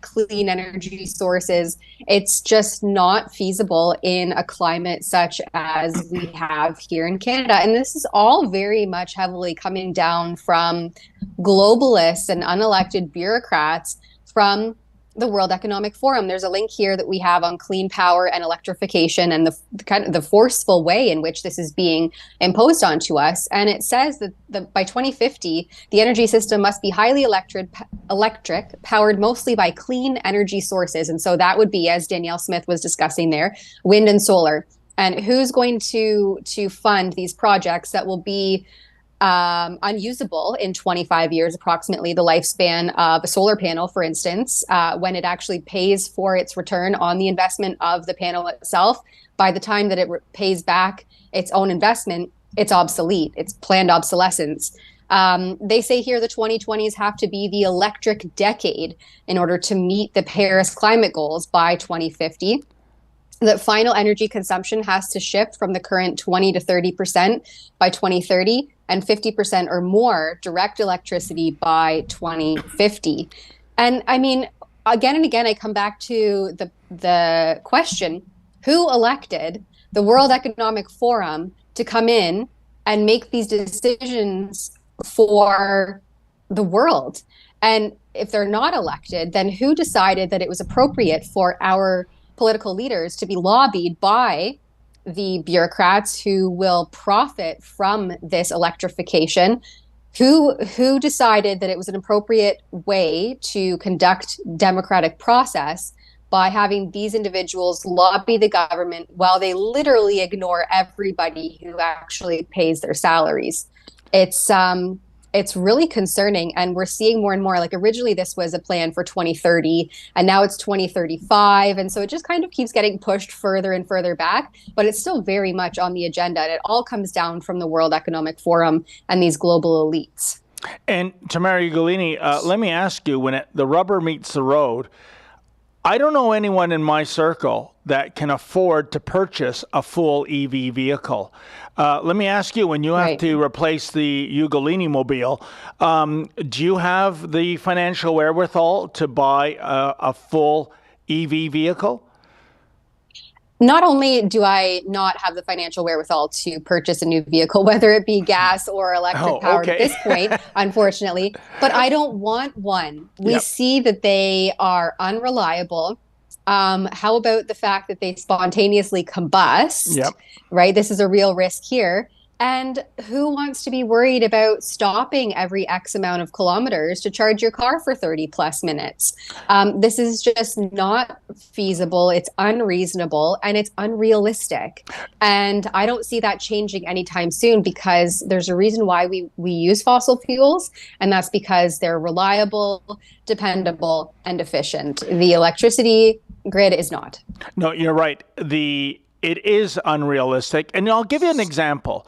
clean energy sources, it's just not feasible in a climate such as we have here in Canada. And this is all very much heavily coming down from globalists and unelected bureaucrats from the World Economic Forum. There's a link here that we have on clean power and electrification and the kind of the forceful way in which this is being imposed onto us. And it says that by 2050, the energy system must be highly electric, powered mostly by clean energy sources. And so that would be, as Danielle Smith was discussing there, wind and solar. And who's going to fund these projects that will be unusable in 25 years, approximately the lifespan of a solar panel, for instance, when it actually pays for its return on the investment of the panel itself. By the time that it pays back its own investment, it's obsolete. It's planned obsolescence. They say here the 2020s have to be the electric decade in order to meet the Paris climate goals by 2050. That final energy consumption has to shift from the current 20 to 30% by 2030 and 50% or more direct electricity by 2050. And I mean, again and again, I come back to the question, who elected the World Economic Forum to come in and make these decisions for the world? And if they're not elected, then who decided that it was appropriate for our political leaders to be lobbied by the bureaucrats who will profit from this electrification? Who decided that it was an appropriate way to conduct democratic process by having these individuals lobby the government while they literally ignore everybody who actually pays their salaries? It's really concerning, and we're seeing more and more. Like, originally this was a plan for 2030 and now it's 2035, and so it just kind of keeps getting pushed further and further back, but it's still very much on the agenda, and it all comes down from the World Economic Forum and these global elites. And Tamara Ugolini, let me ask you, when the rubber meets the road, I don't know anyone in my circle that can afford to purchase a full EV vehicle. Let me ask you, when you have to replace the Ugolini mobile, do you have the financial wherewithal to buy a full EV vehicle? Not only do I not have the financial wherewithal to purchase a new vehicle, whether it be gas or electric powered at this point, unfortunately, but I don't want one. We see that they are unreliable. How about the fact that they spontaneously combust, right? This is a real risk here. And who wants to be worried about stopping every X amount of kilometers to charge your car for 30 plus minutes? This is just not feasible. It's unreasonable and it's unrealistic. And I don't see that changing anytime soon, because there's a reason why we use fossil fuels, and that's because they're reliable, dependable, and efficient. The electricity grid is not. No, you're right. It is unrealistic. And I'll give you an example.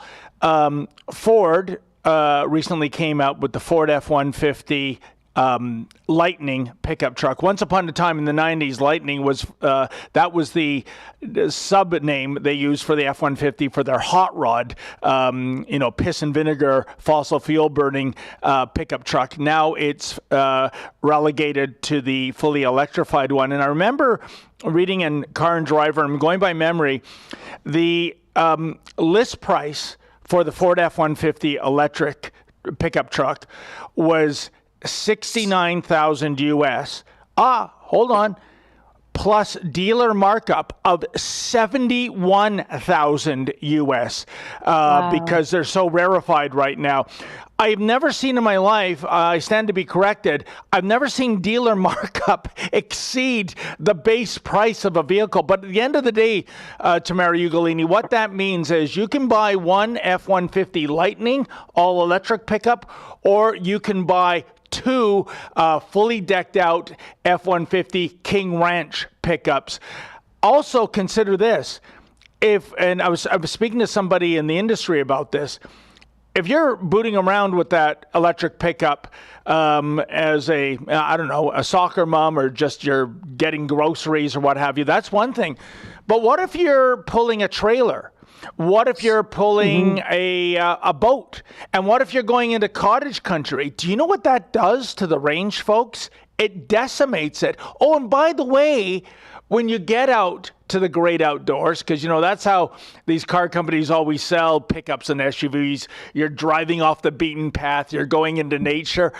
Ford recently came out with the Ford F-150 Lightning pickup truck. Once upon a time in the 90s, Lightning was that was the sub name they used for the F-150 for their hot rod, piss and vinegar, fossil fuel burning pickup truck. Now it's relegated to the fully electrified one. And I remember reading in Car and Driver, I'm going by memory, the list price for the Ford F-150 electric pickup truck was $69,000 US. Hold on. Plus dealer markup of $71,000 US because they're so rarefied right now. I've never seen in my life, I stand to be corrected, I've never seen dealer markup exceed the base price of a vehicle. But at the end of the day, Tamara Ugolini, what that means is you can buy one F-150 Lightning all-electric pickup, or you can buy two fully decked out F-150 King Ranch pickups. Also consider this, I was speaking to somebody in the industry about this. If you're booting around with that electric pickup as a soccer mom, or just you're getting groceries or what have you, that's one thing. But what if you're pulling a trailer? What if you're pulling a boat? And what if you're going into cottage country? Do you know what that does to the range, folks? It decimates it. Oh, and by the way, when you get out to the great outdoors, because, that's how these car companies always sell pickups and SUVs. You're driving off the beaten path. You're going into nature.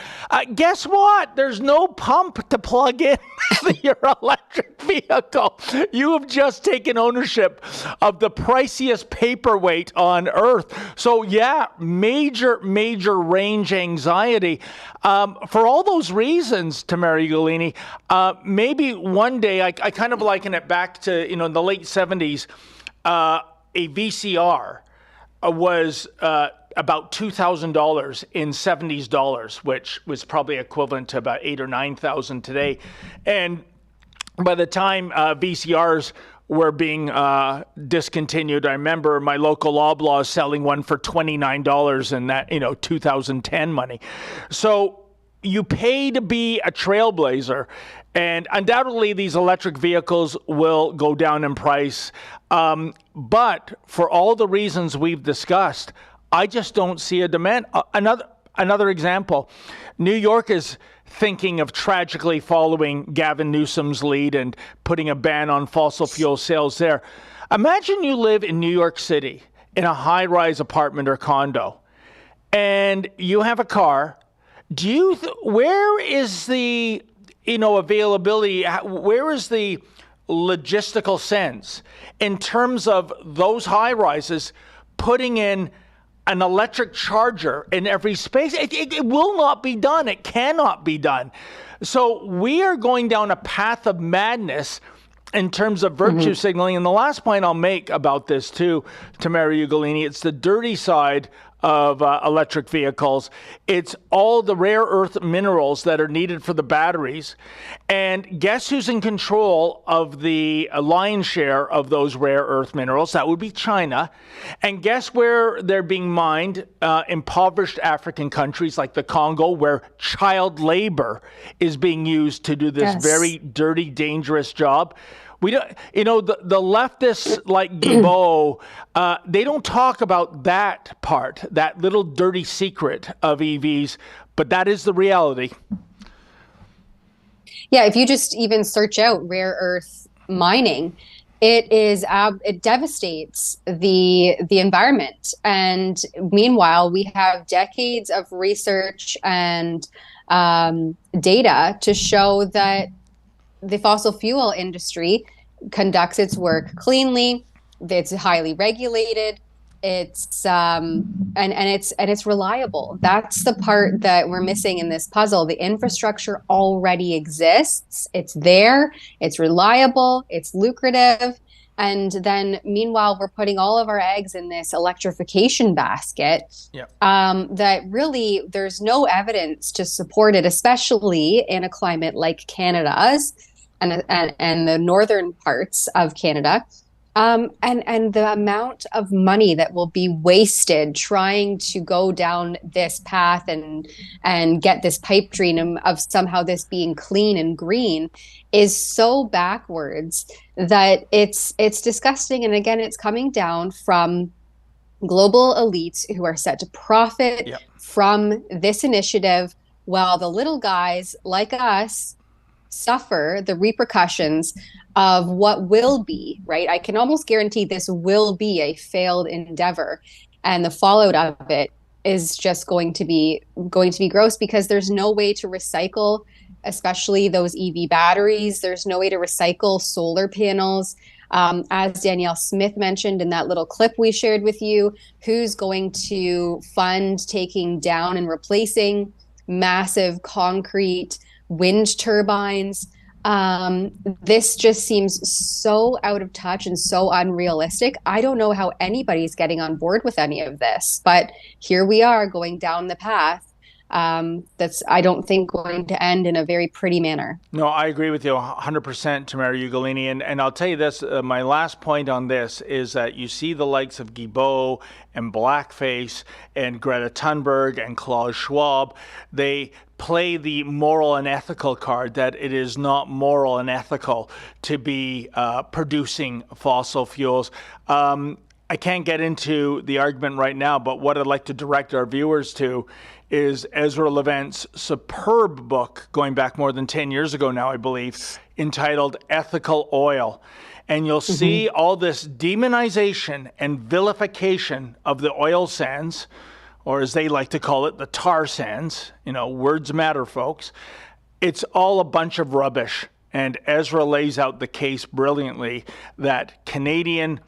Guess what? There's no pump to plug in your electric vehicle. You have just taken ownership of the priciest paperweight on earth. So, yeah, major range anxiety. For all those reasons, Tamara Ugolini, maybe one day, I kind of liken it back to, in the late 70s, a VCR was about $2,000 in 70s dollars, which was probably equivalent to about $8,000 or $9,000 today. And by the time VCRs were being discontinued, I remember my local Loblaw selling one for $29 in that, 2010 money. So you pay to be a trailblazer, and undoubtedly these electric vehicles will go down in price. But for all the reasons we've discussed, I just don't see a demand. Another example, New York is thinking of tragically following Gavin Newsom's lead and putting a ban on fossil fuel sales there. Imagine you live in New York City in a high-rise apartment or condo, and you have a car. Where is the availability? Where is the logistical sense in terms of those high rises putting in an electric charger in every space? It will not be done. It cannot be done. So we are going down a path of madness in terms of virtue signaling. And the last point I'll make about this too, Tamara Ugolini, it's the dirty side of electric vehicles. It's all the rare earth minerals that are needed for the batteries. And guess who's in control of the lion's share of those rare earth minerals? That would be China. And guess where they're being mined? Impoverished African countries like the Congo, where child labor is being used to do this very dirty, dangerous job. We don't, the leftists like Guilbeault, they don't talk about that part, that little dirty secret of EVs, but that is the reality. Yeah, if you just even search out rare earth mining, it devastates the environment. And meanwhile, we have decades of research and data to show that the fossil fuel industry conducts its work cleanly. It's highly regulated. It's and it's reliable. That's the part that we're missing in this puzzle. The infrastructure already exists. It's there. It's reliable. It's lucrative. And then meanwhile, we're putting all of our eggs in this electrification basket that really there's no evidence to support it, especially in a climate like Canada's and the northern parts of Canada. And the amount of money that will be wasted trying to go down this path and get this pipe dream of somehow this being clean and green is so backwards that it's disgusting. And again, it's coming down from global elites who are set to profit from this initiative, while the little guys like us suffer the repercussions of what will be, right? I can almost guarantee this will be a failed endeavor, and the fallout of it is just going to be gross, because there's no way to recycle, especially those EV batteries. There's no way to recycle solar panels. As Danielle Smith mentioned in that little clip we shared with you, who's going to fund taking down and replacing massive concrete wind turbines? This just seems so out of touch and so unrealistic. I don't know how anybody's getting on board with any of this, but here we are going down the path that's, I don't think, going to end in a very pretty manner. No, I agree with you 100%, Tamara Ugolini. And I'll tell you this, my last point on this is that you see the likes of Guilbeault and Blackface and Greta Thunberg and Klaus Schwab. They play the moral and ethical card, that it is not moral and ethical to be producing fossil fuels. I can't get into the argument right now, but what I'd like to direct our viewers to is Ezra Levant's superb book, going back more than 10 years ago now, I believe, entitled Ethical Oil. And you'll see all this demonization and vilification of the oil sands, or as they like to call it, the tar sands. You know, words matter, folks. It's all a bunch of rubbish. And Ezra lays out the case brilliantly that Canadian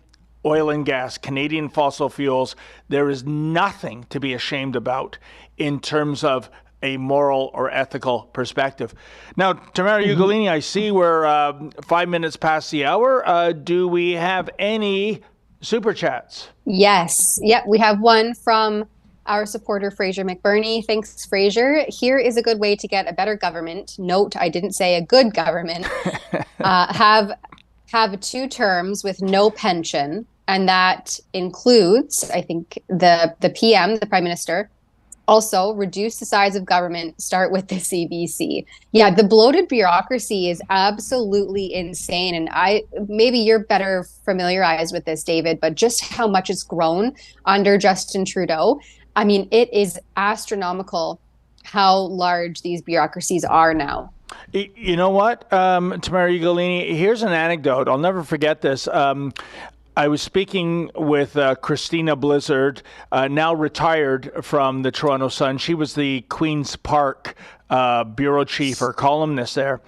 oil and gas, Canadian fossil fuels, there is nothing to be ashamed about in terms of a moral or ethical perspective. Now, Tamara Ugolini, I see we're 5 minutes past the hour. Do we have any super chats? Yes. Yep. We have one from our supporter, Fraser McBurney. Thanks, Fraser. Here is a good way to get a better government. Note, I didn't say a good government. Have 2 terms with no pension. And that includes, I think, the PM, the Prime Minister. Also, reduce the size of government, start with the CBC. Yeah, the bloated bureaucracy is absolutely insane. And maybe you're better familiarized with this, David, but just how much it's grown under Justin Trudeau. I mean, it is astronomical how large these bureaucracies are now. You know what, Tamara Ugolini, here's an anecdote. I'll never forget this. I was speaking with Christina Blizzard, now retired from the Toronto Sun. She was the Queen's Park bureau chief or columnist there.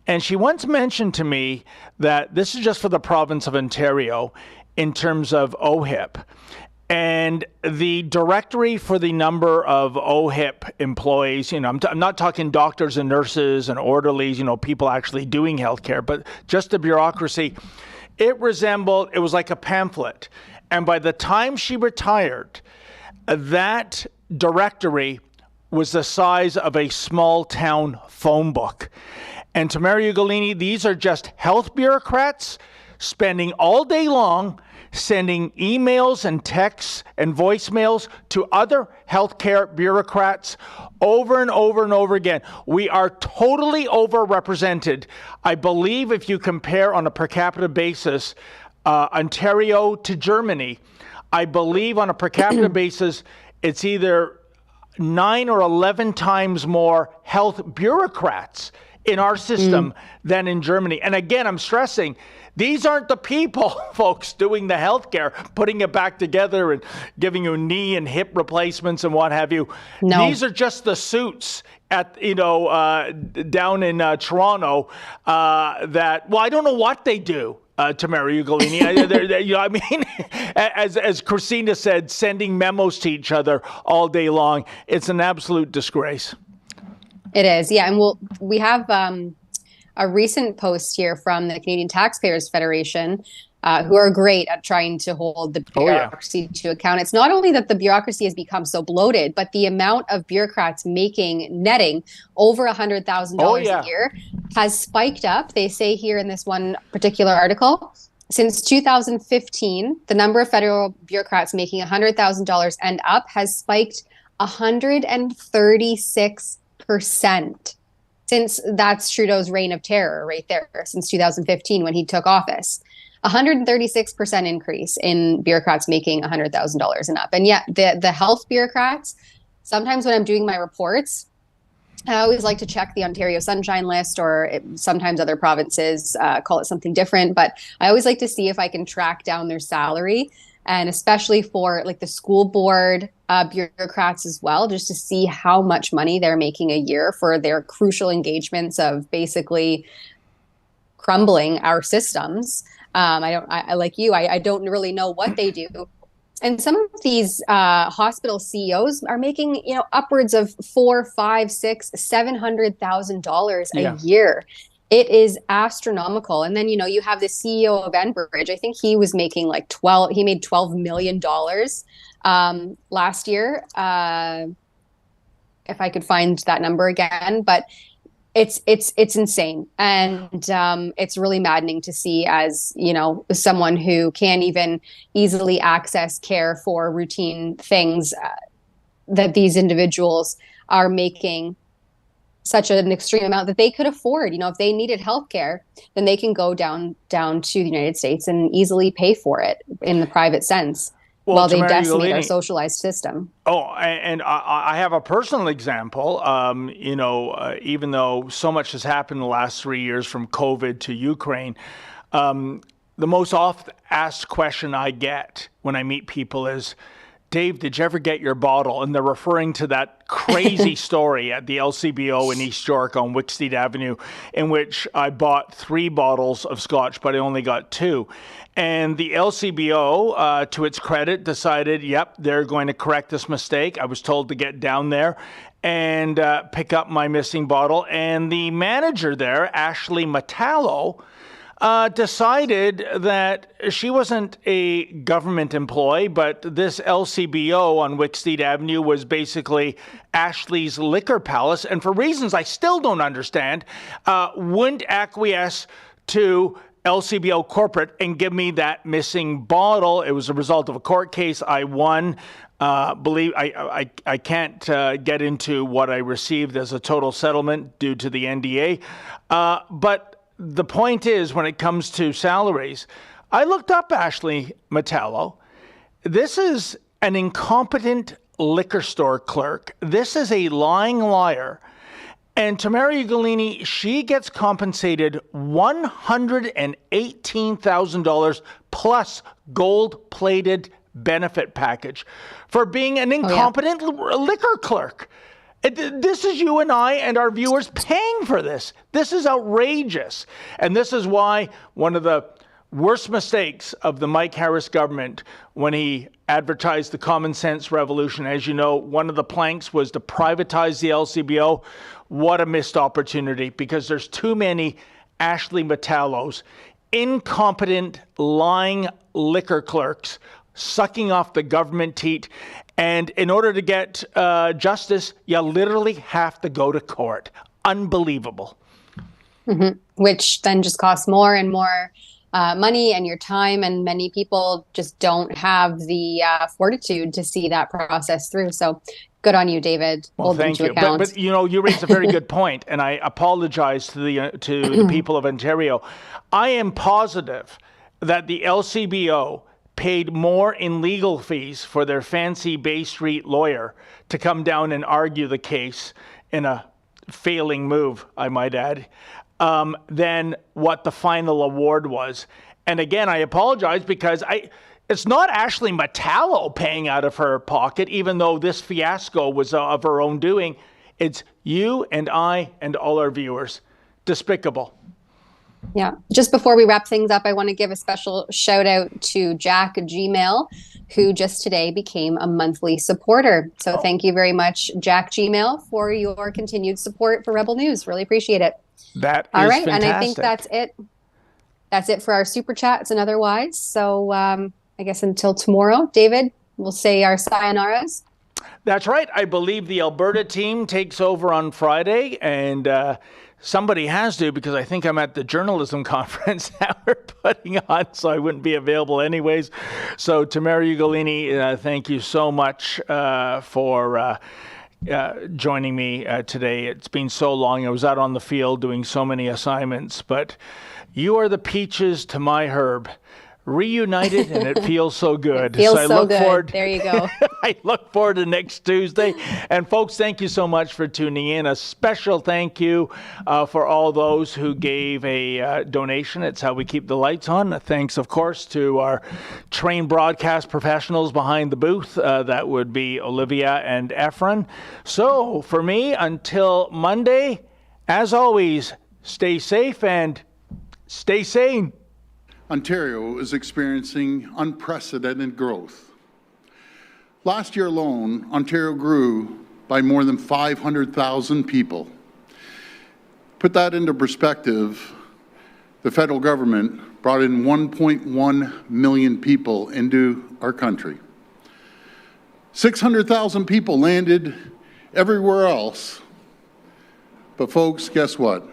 And she once mentioned to me that this is just for the province of Ontario in terms of OHIP. And the directory for the number of OHIP employees, you know, I'm not talking doctors and nurses and orderlies, you know, people actually doing healthcare, but just the bureaucracy. It was like a pamphlet. And by the time she retired, that directory was the size of a small town phone book. And Tamara Ugolini, these are just health bureaucrats spending all day long sending emails and texts and voicemails to other healthcare bureaucrats over and over and over again. We are totally overrepresented. I believe if you compare on a per capita basis, Ontario to Germany, I believe on a per capita basis, it's either 9 or 11 times more health bureaucrats in our system than in Germany. And again, I'm stressing, these aren't the people, folks, doing the healthcare, putting it back together and giving you knee and hip replacements and what have you. No. These are just the suits at, down in Toronto that, well, I don't know what they do. Tamara Ugolini, I mean, as Christina said, sending memos to each other all day long. It's an absolute disgrace. It is, yeah. And we have a recent post here from the Canadian Taxpayers Federation, who are great at trying to hold the bureaucracy to account. It's not only that the bureaucracy has become so bloated, but the amount of bureaucrats netting over $100,000 a year has spiked up. They say here in this one particular article, Since 2015, the number of federal bureaucrats making $100,000 and up has spiked 136%. Since that's Trudeau's reign of terror right there, since 2015 when he took office. 136% increase in bureaucrats making $100,000 and up. And yet the health bureaucrats, sometimes when I'm doing my reports, I always like to check the Ontario Sunshine List, or sometimes other provinces call it something different. But I always like to see if I can track down their salary, and especially for like the school board bureaucrats as well, just to see how much money they're making a year for their crucial engagements of basically crumbling our systems. I like you, I don't really know what they do. And some of these hospital CEOs are making, upwards of $400,000, $500,000, $600,000 a year. It is astronomical. And then, you have the CEO of Enbridge. I think he was making he made $12 million last year. If I could find that number again, but it's insane. And it's really maddening to see, as, someone who can't even easily access care for routine things, that these individuals are making such an extreme amount that they could afford. If they needed healthcare, then they can go down to the United States and easily pay for it in the private sense. While they decimate our socialized system. Oh, and I have a personal example. Even though so much has happened in the last 3 years, from COVID to Ukraine, the most oft asked question I get when I meet people is, Dave, did you ever get your bottle? And they're referring to that crazy story at the LCBO in East York on Wicksteed Avenue, in which I bought 3 bottles of scotch, but I only got 2. And the LCBO, to its credit, decided, they're going to correct this mistake. I was told to get down there and pick up my missing bottle. And the manager there, Ashley Metallo, decided that she wasn't a government employee, but this LCBO on Wicksteed Avenue was basically Ashley's liquor palace. And for reasons I still don't understand, wouldn't acquiesce to LCBO corporate and give me that missing bottle. It was a result of a court case. I won. I can't get into what I received as a total settlement due to the NDA. But the point is, when it comes to salaries, I looked up Ashley Metallo. This is an incompetent liquor store clerk. This is a lying liar. And Tamara Ugolini, she gets compensated $118,000 plus gold-plated benefit package for being an incompetent liquor clerk. This is you and I and our viewers paying for this. This is outrageous. And this is why one of the worst mistakes of the Mike Harris government, when he advertised the common sense revolution, as you know, one of the planks was to privatize the LCBO. What a missed opportunity, because there's too many Ashley Metallos, incompetent, lying liquor clerks, sucking off the government teat. And in order to get justice, you literally have to go to court. Unbelievable. Mm-hmm. Which then just costs more and more money and your time. And many people just don't have the fortitude to see that process through. So good on you, David. Well, thank you. But you raised a very good point, and I apologize to the people of Ontario. I am positive that the LCBO paid more in legal fees for their fancy Bay Street lawyer to come down and argue the case, in a failing move, I might add, than what the final award was. And again, I apologize, because it's not Ashley Metallo paying out of her pocket, even though this fiasco was of her own doing. It's you and I and all our viewers. Despicable. Yeah. Just before we wrap things up, I want to give a special shout out to Jack Gmail, who just today became a monthly supporter. So thank you very much, Jack Gmail, for your continued support for Rebel News. Really appreciate it. That is all right. fantastic. And I think that's it. That's it for our super chats and otherwise. So I guess until tomorrow, David, we'll say our sayonaras. That's right. I believe the Alberta team takes over on Friday, and somebody has to, because I think I'm at the journalism conference that we're putting on, so I wouldn't be available anyways. So, Tamara Ugolini, thank you so much for joining me today. It's been so long. I was out on the field doing so many assignments, but you are the peaches to my herb. Reunited, and it feels so good. It feels I so look good. Forward, there you go. I look forward to next Tuesday. And folks, thank you so much for tuning in. A special thank you for all those who gave a donation. It's how we keep the lights on. Thanks, of course, to our trained broadcast professionals behind the booth. That would be Olivia and Efren. So for me, until Monday, as always, stay safe and stay sane. Ontario is experiencing unprecedented growth. Last year alone, Ontario grew by more than 500,000 people. Put that into perspective, the federal government brought in 1.1 million people into our country. 600,000 people landed everywhere else. But folks, guess what?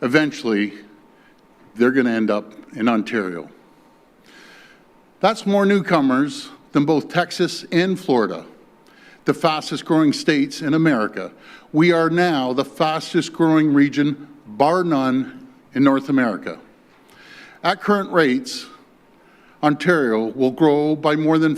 Eventually, they're going to end up in Ontario. That's more newcomers than both Texas and Florida, the fastest growing states in America. We are now the fastest growing region, bar none, in North America. At current rates, Ontario will grow by more than